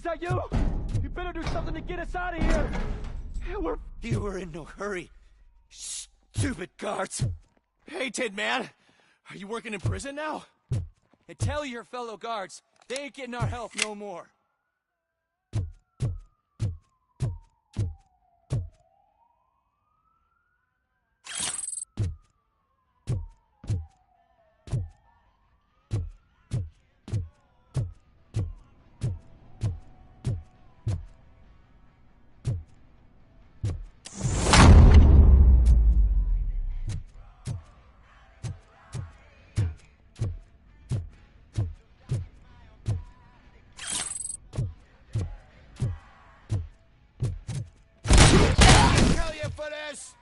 that you? You better do something to get us out of here. You were in no hurry. Stupid guards. Hey, Tin Man. Are you working in prison now? And tell your fellow guards, they ain't getting our help no more. Lewis!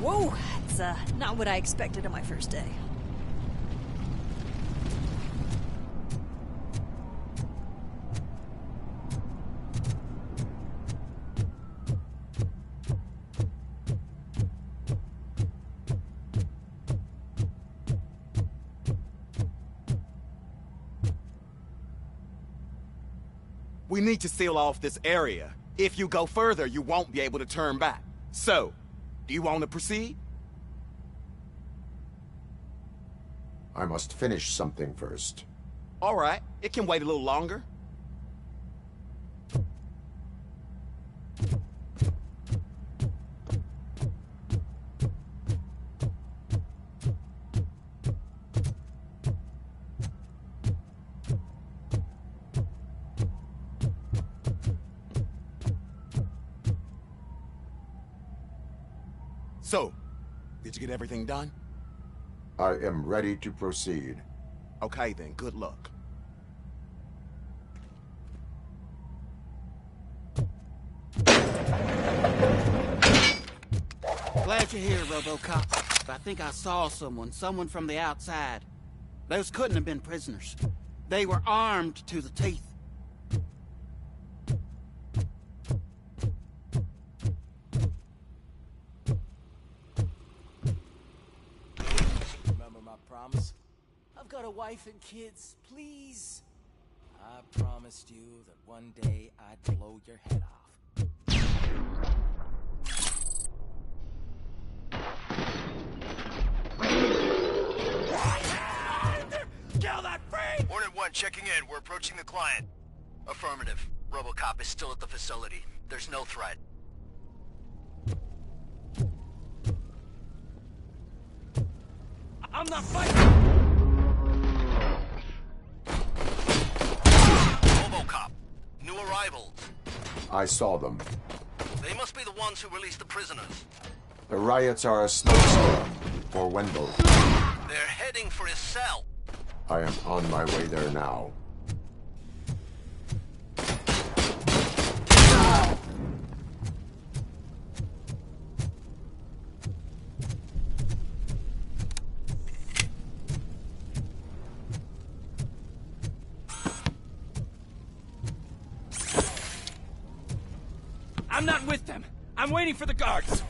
Whoa, it's not what I expected on my first day. We need to seal off this area. If you go further, you won't be able to turn back. So, do you want to proceed? I must finish something first. All right, it can wait a little longer. So, did you get everything done? I am ready to proceed. Okay then, good luck. Glad you're here, RoboCop. I think I saw someone from the outside. Those couldn't have been prisoners. They were armed to the teeth. Remember my promise? I've got a wife and kids, please. I promised you that one day I'd blow your head off. Kill that freak! Hornet 1 checking in. We're approaching the client. Affirmative. RoboCop is still at the facility. There's no threat. I'm not fighting! RoboCop. New arrival. I saw them. They must be the ones who released the prisoners. The riots are a snowstorm for Wendell. They're heading for his cell. I am on my way there now. I'm not with them. I'm waiting for the guards.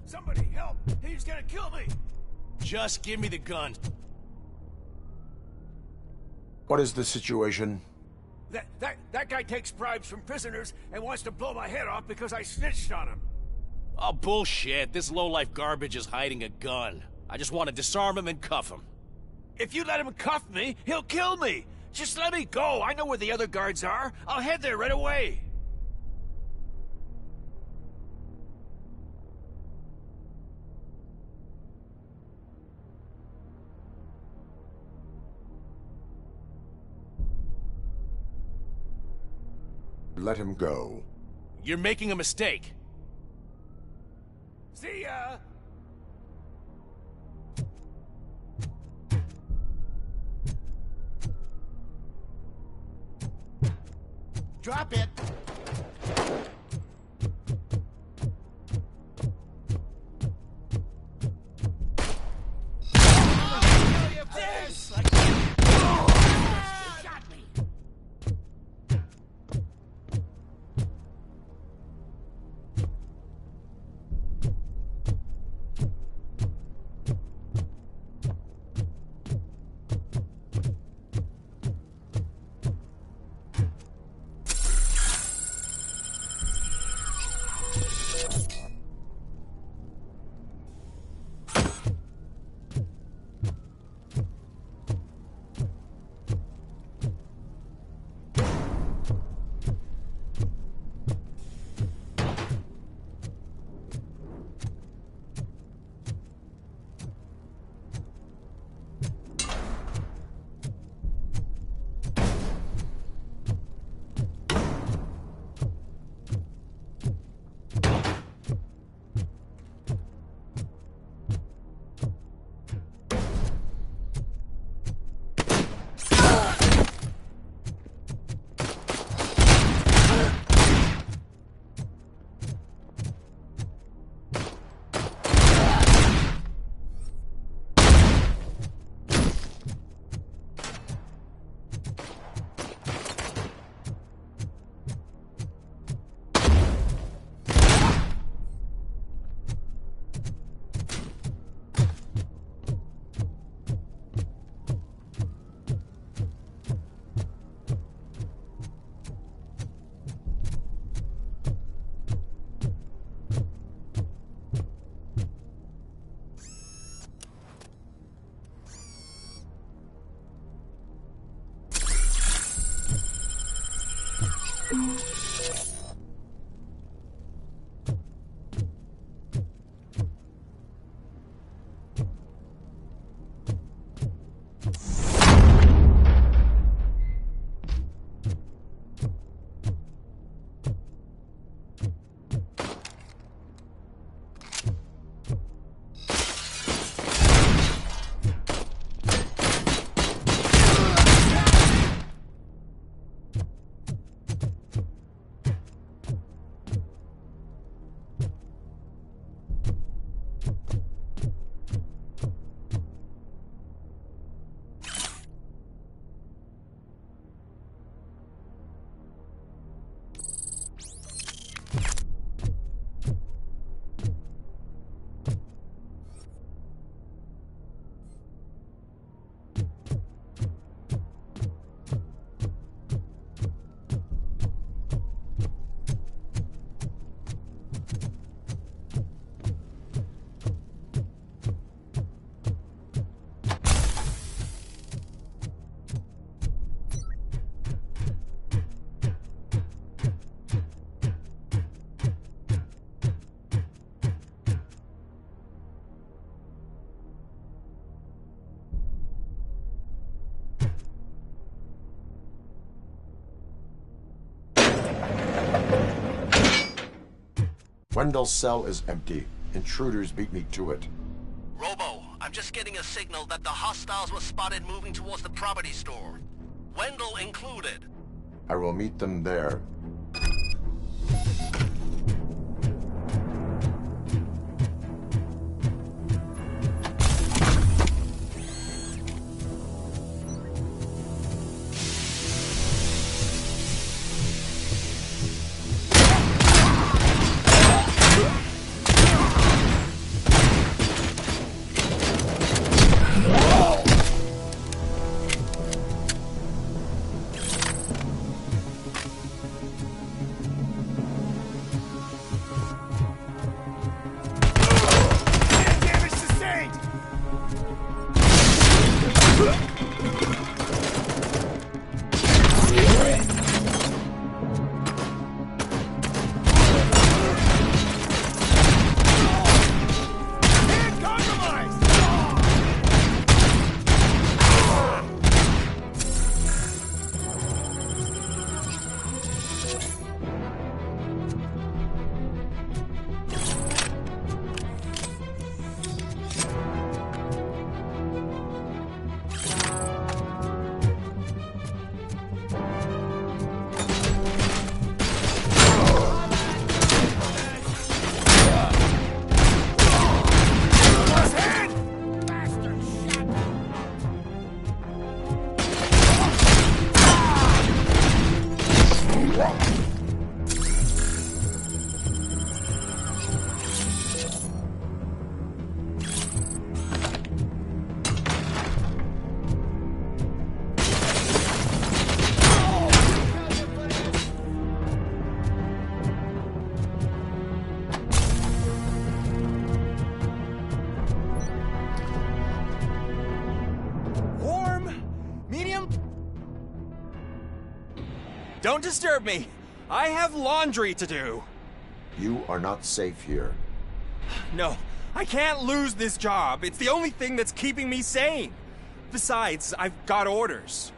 Somebody help! He's gonna kill me! Just give me the gun. What is the situation? That guy takes bribes from prisoners and wants to blow my head off because I snitched on him. Oh, bullshit. This lowlife garbage is hiding a gun. I just want to disarm him and cuff him. If you let him cuff me, he'll kill me. Just let me go. I know where the other guards are. I'll head there right away. Let him go. You're making a mistake. See ya! Drop it! Wendell's cell is empty. Intruders beat me to it. Robo, I'm just getting a signal that the hostiles were spotted moving towards the property store. Wendell included. I will meet them there. Don't disturb me. I have laundry to do. You are not safe here. No, I can't lose this job. It's the only thing that's keeping me sane. Besides, I've got orders.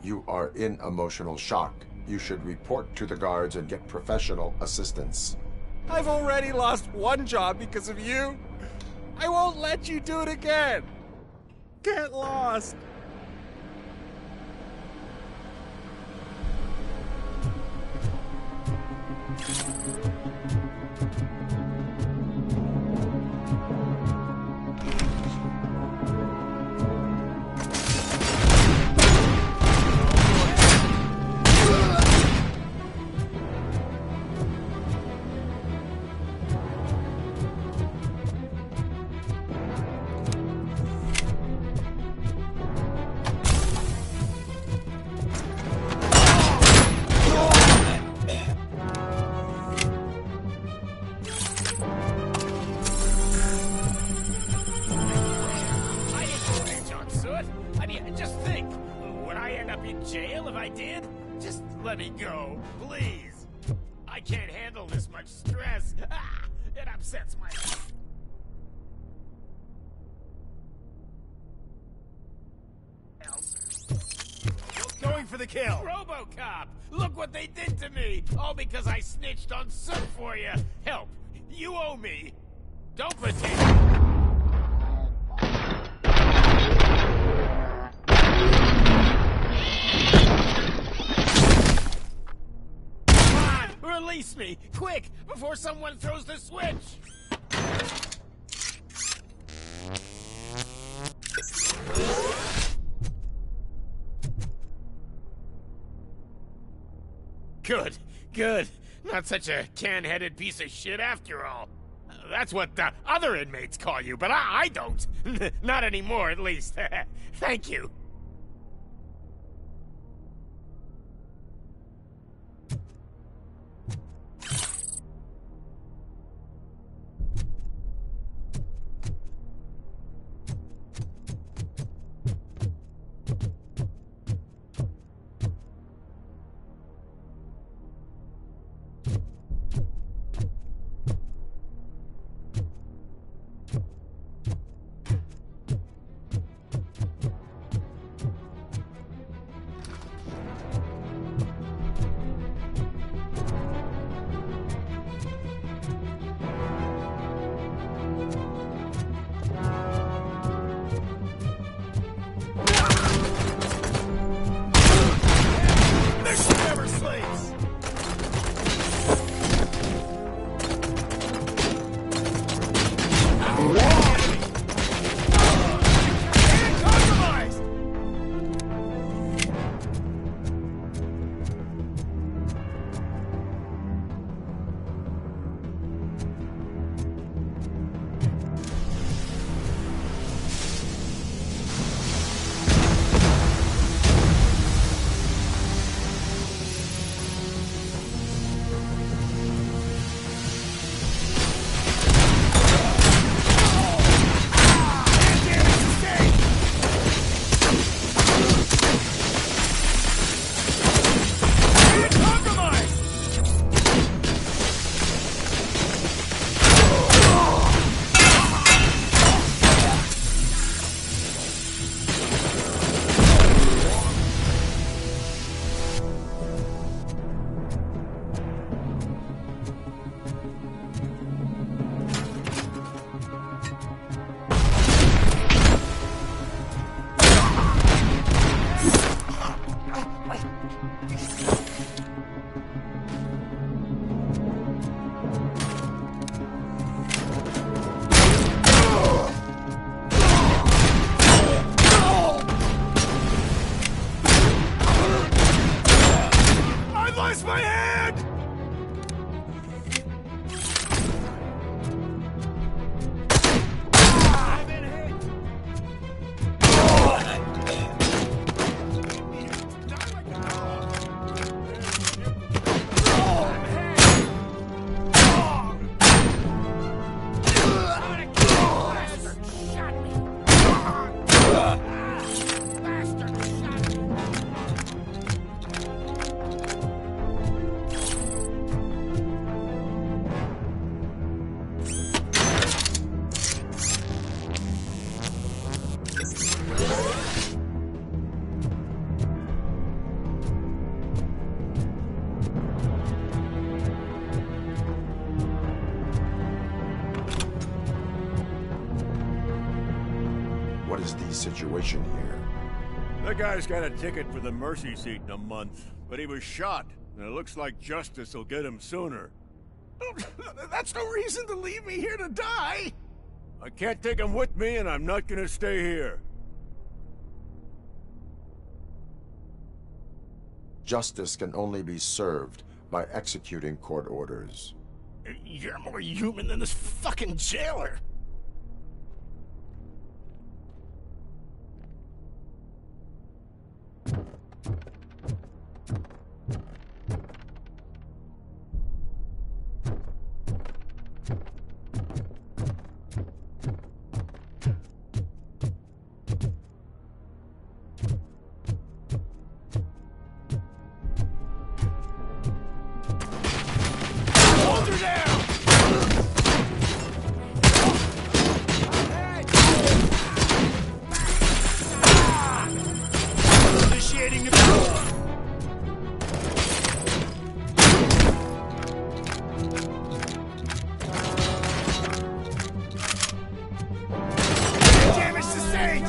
You are in emotional shock. You should report to the guards and get professional assistance. I've already lost one job because of you. I won't let you do it again. Get lost. Just think, would I end up in jail if I did? Just let me go, please. I can't handle this much stress. It upsets my... Going for the kill. RoboCop! Look what they did to me! All because I snitched on Soot for you. Help! You owe me. Don't pretend... Release me! Quick! Before someone throws the switch! Good. Good. Not such a can-headed piece of shit after all. That's what the other inmates call you, but I don't. Not anymore, at least. Thank you. Where's my hand? What is the situation here? That guy's got a ticket for the mercy seat in a month, but he was shot, and it looks like justice will get him sooner. That's no reason to leave me here to die! I can't take him with me, and I'm not gonna stay here. Justice can only be served by executing court orders. You're more human than this fucking jailer! Hold her down! Initiating the damage sustained!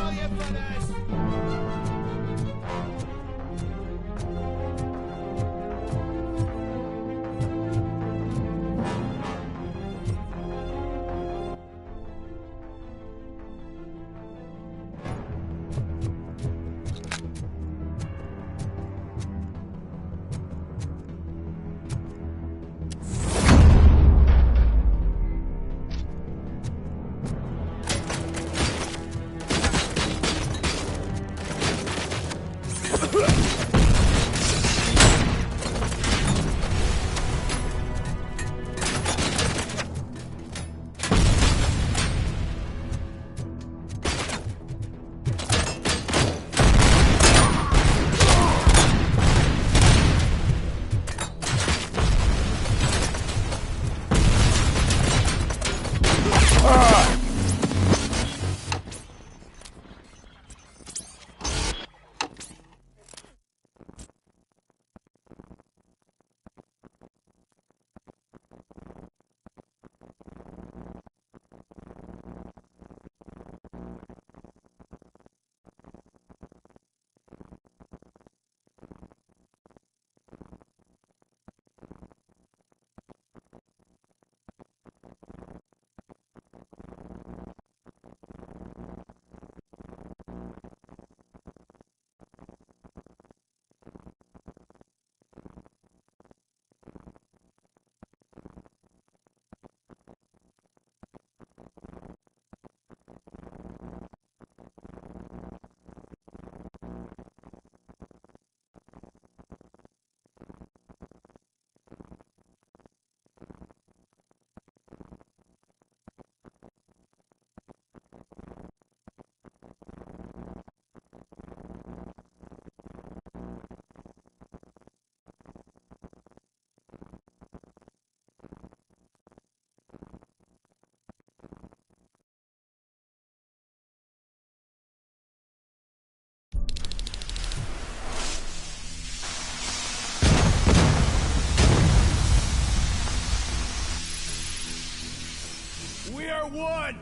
We are one!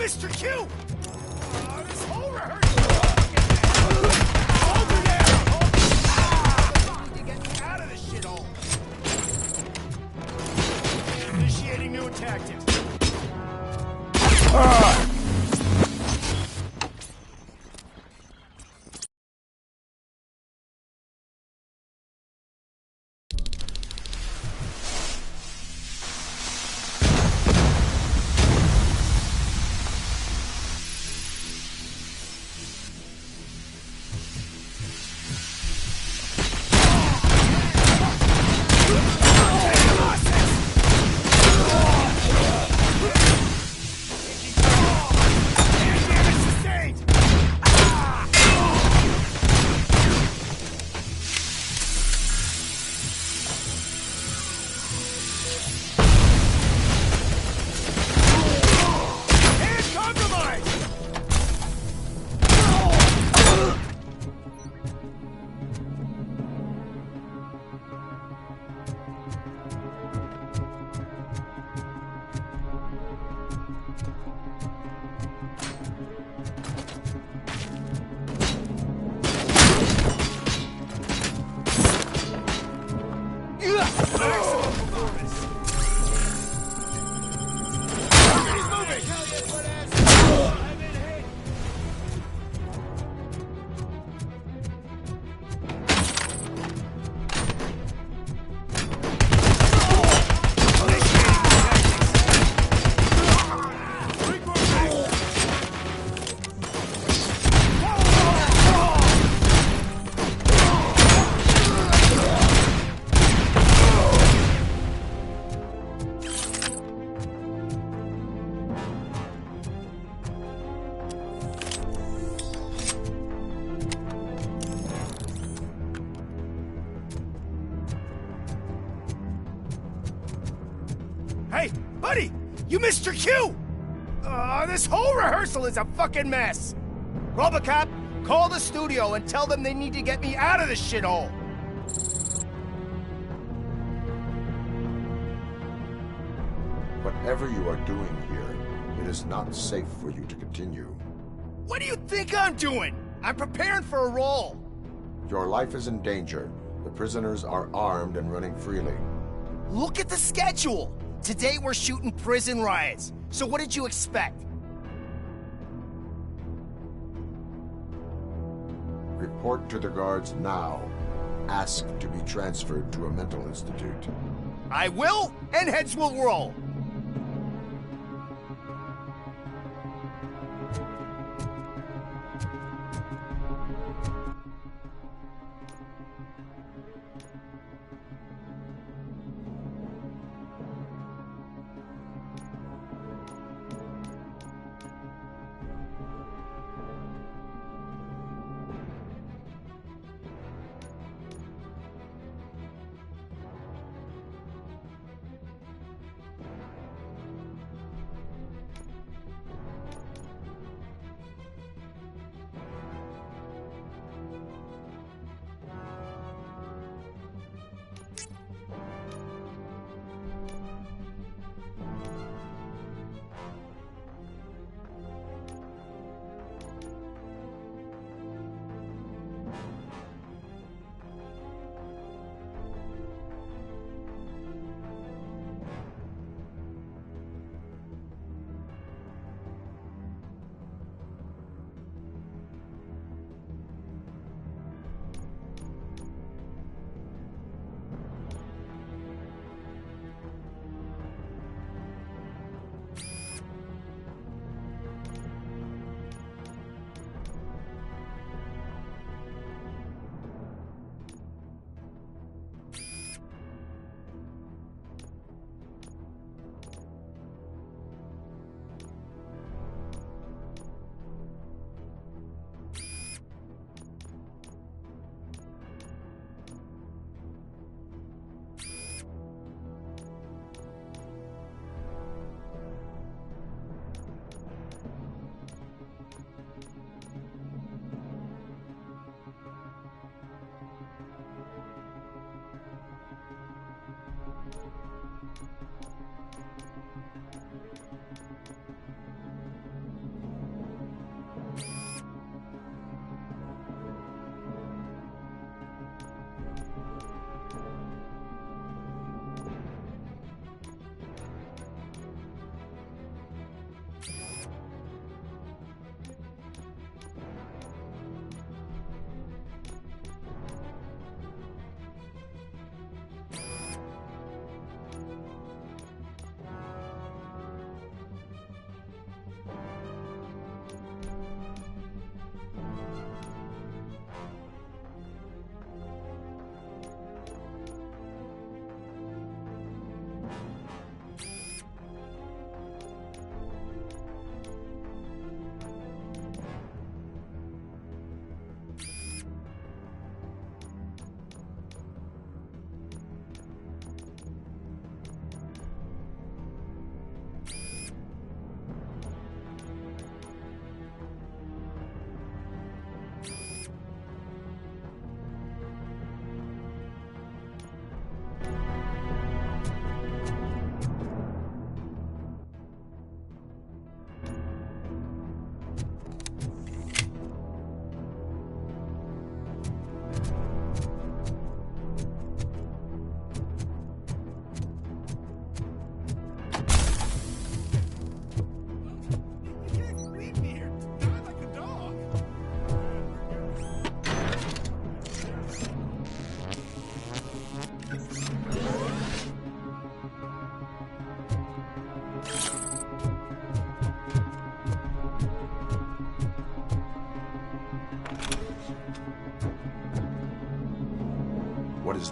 Mr. Q! This whole rehearsal... Hold her down! You need to get me out of this shithole! Initiating new tactics. Hey, buddy! You Mr. Q! This whole rehearsal is a fucking mess! RoboCop, call the studio and tell them they need to get me out of this shithole! Whatever you are doing here, it is not safe for you to continue. What do you think I'm doing? I'm preparing for a role! Your life is in danger. The prisoners are armed and running freely. Look at the schedule! Today we're shooting prison riots. So what did you expect? Report to the guards now. Ask to be transferred to a mental institute. I will, and heads will roll.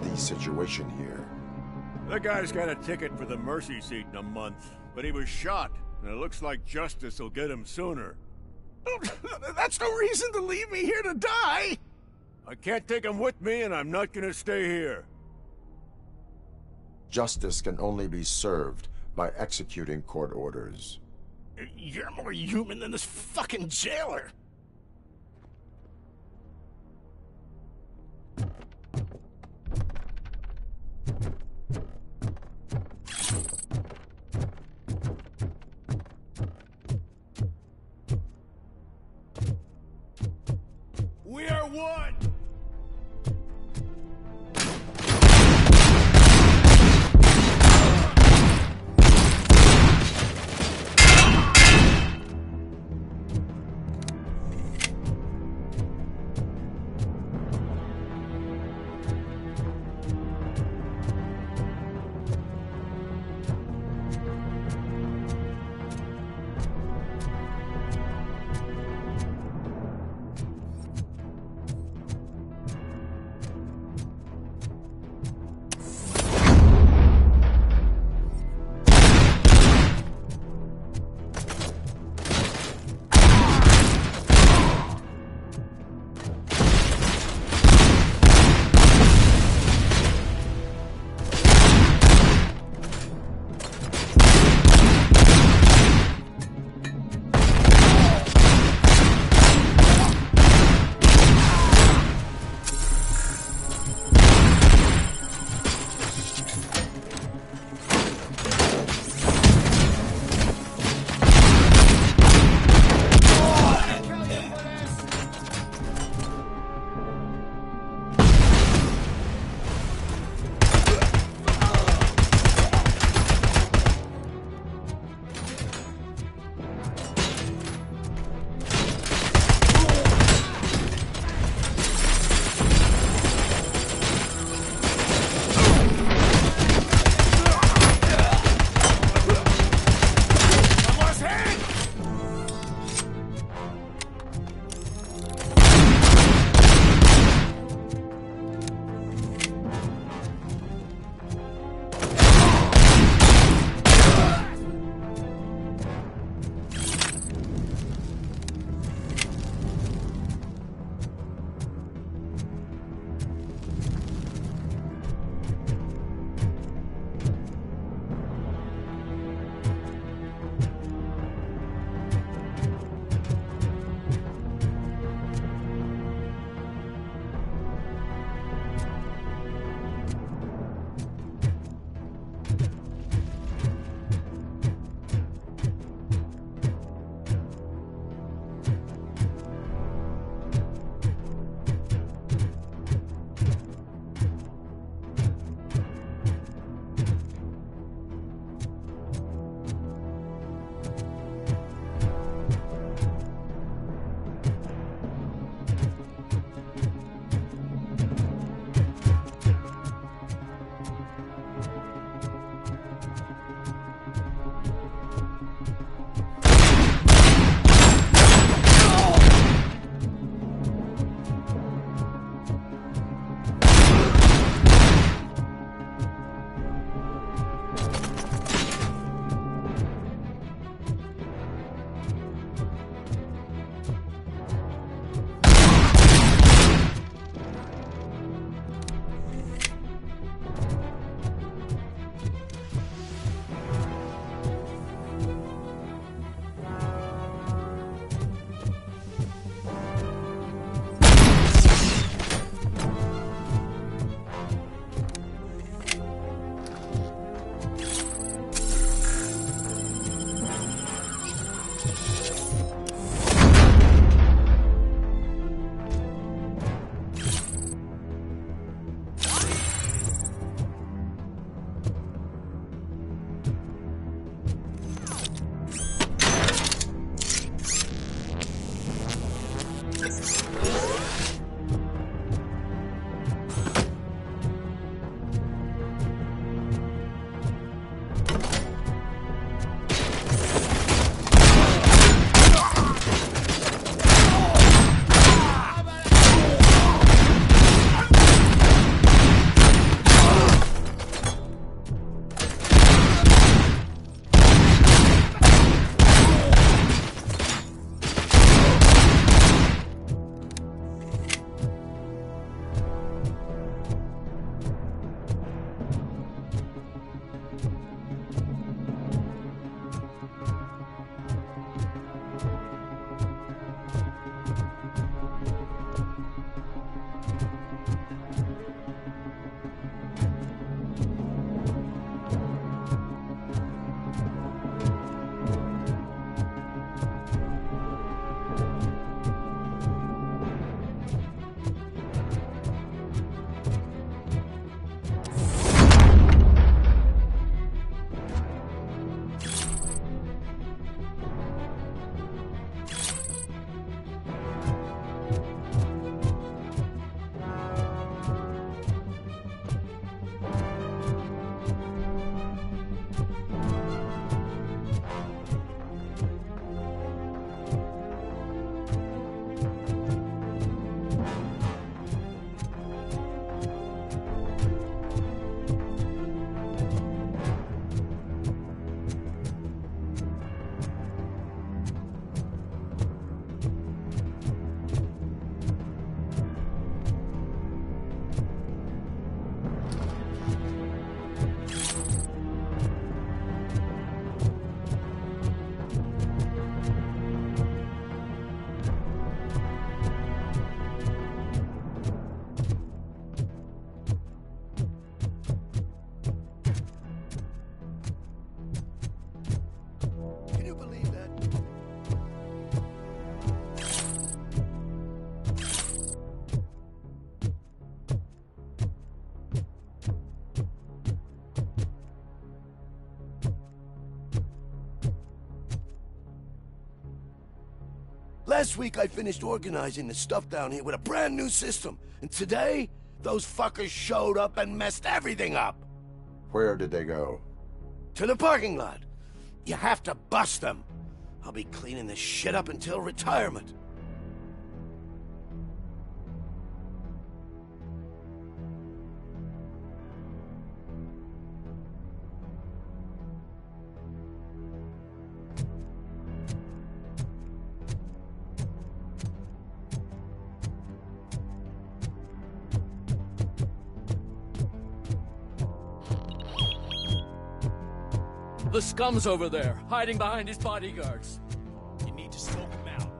is the situation here? That guy's got a ticket for the mercy seat in a month, but he was shot, and it looks like justice will get him sooner. That's no reason to leave me here to die! I can't take him with me, and I'm not gonna stay here. Justice can only be served by executing court orders. You're more human than this fucking jailer! We are one! Last week I finished organizing the stuff down here with a brand new system. And today, those fuckers showed up and messed everything up. Where did they go? To the parking lot. You have to bust them. I'll be cleaning this shit up until retirement. The scum's over there, hiding behind his bodyguards. You need to smoke him out.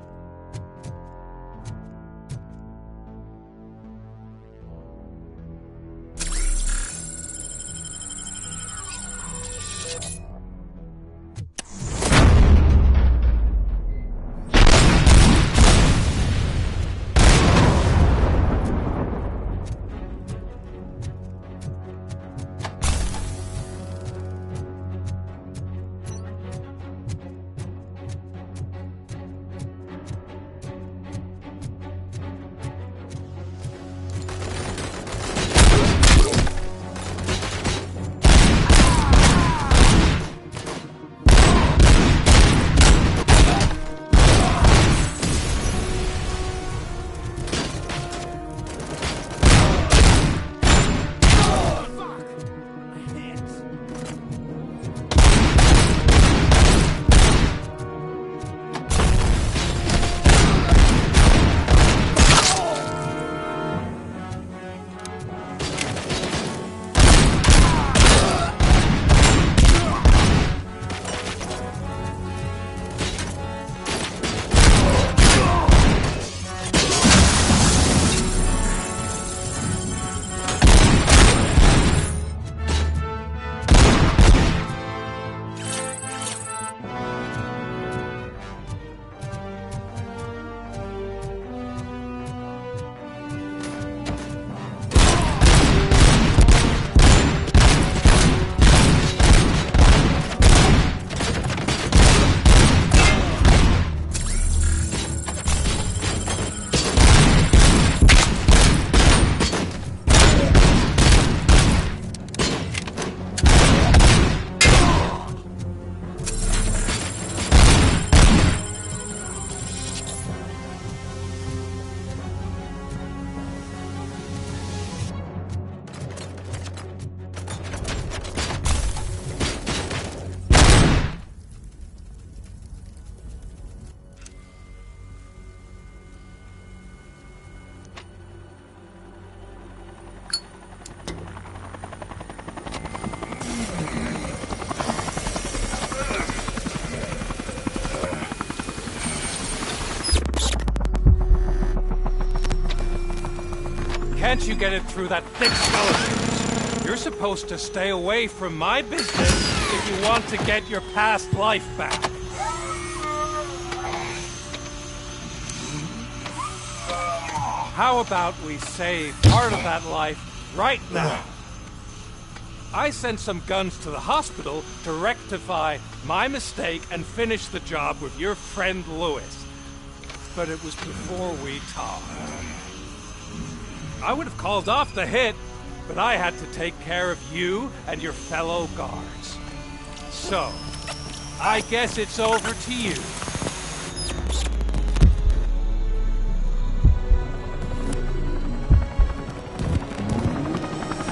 Can't you get it through that thick skeleton? You're supposed to stay away from my business if you want to get your past life back. How about we save part of that life right now? I sent some guns to the hospital to rectify my mistake and finish the job with your friend Lewis. But it was before we talked. I would have called off the hit, but I had to take care of you and your fellow guards. So, I guess it's over to you.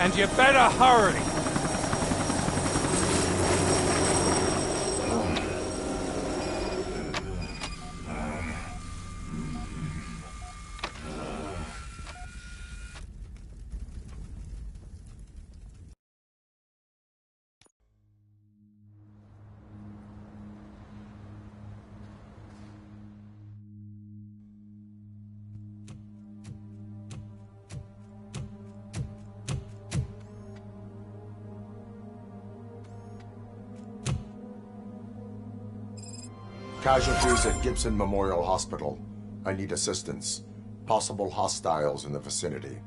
And you better hurry. Casualties at Gibson Memorial Hospital. I need assistance. Possible hostiles in the vicinity.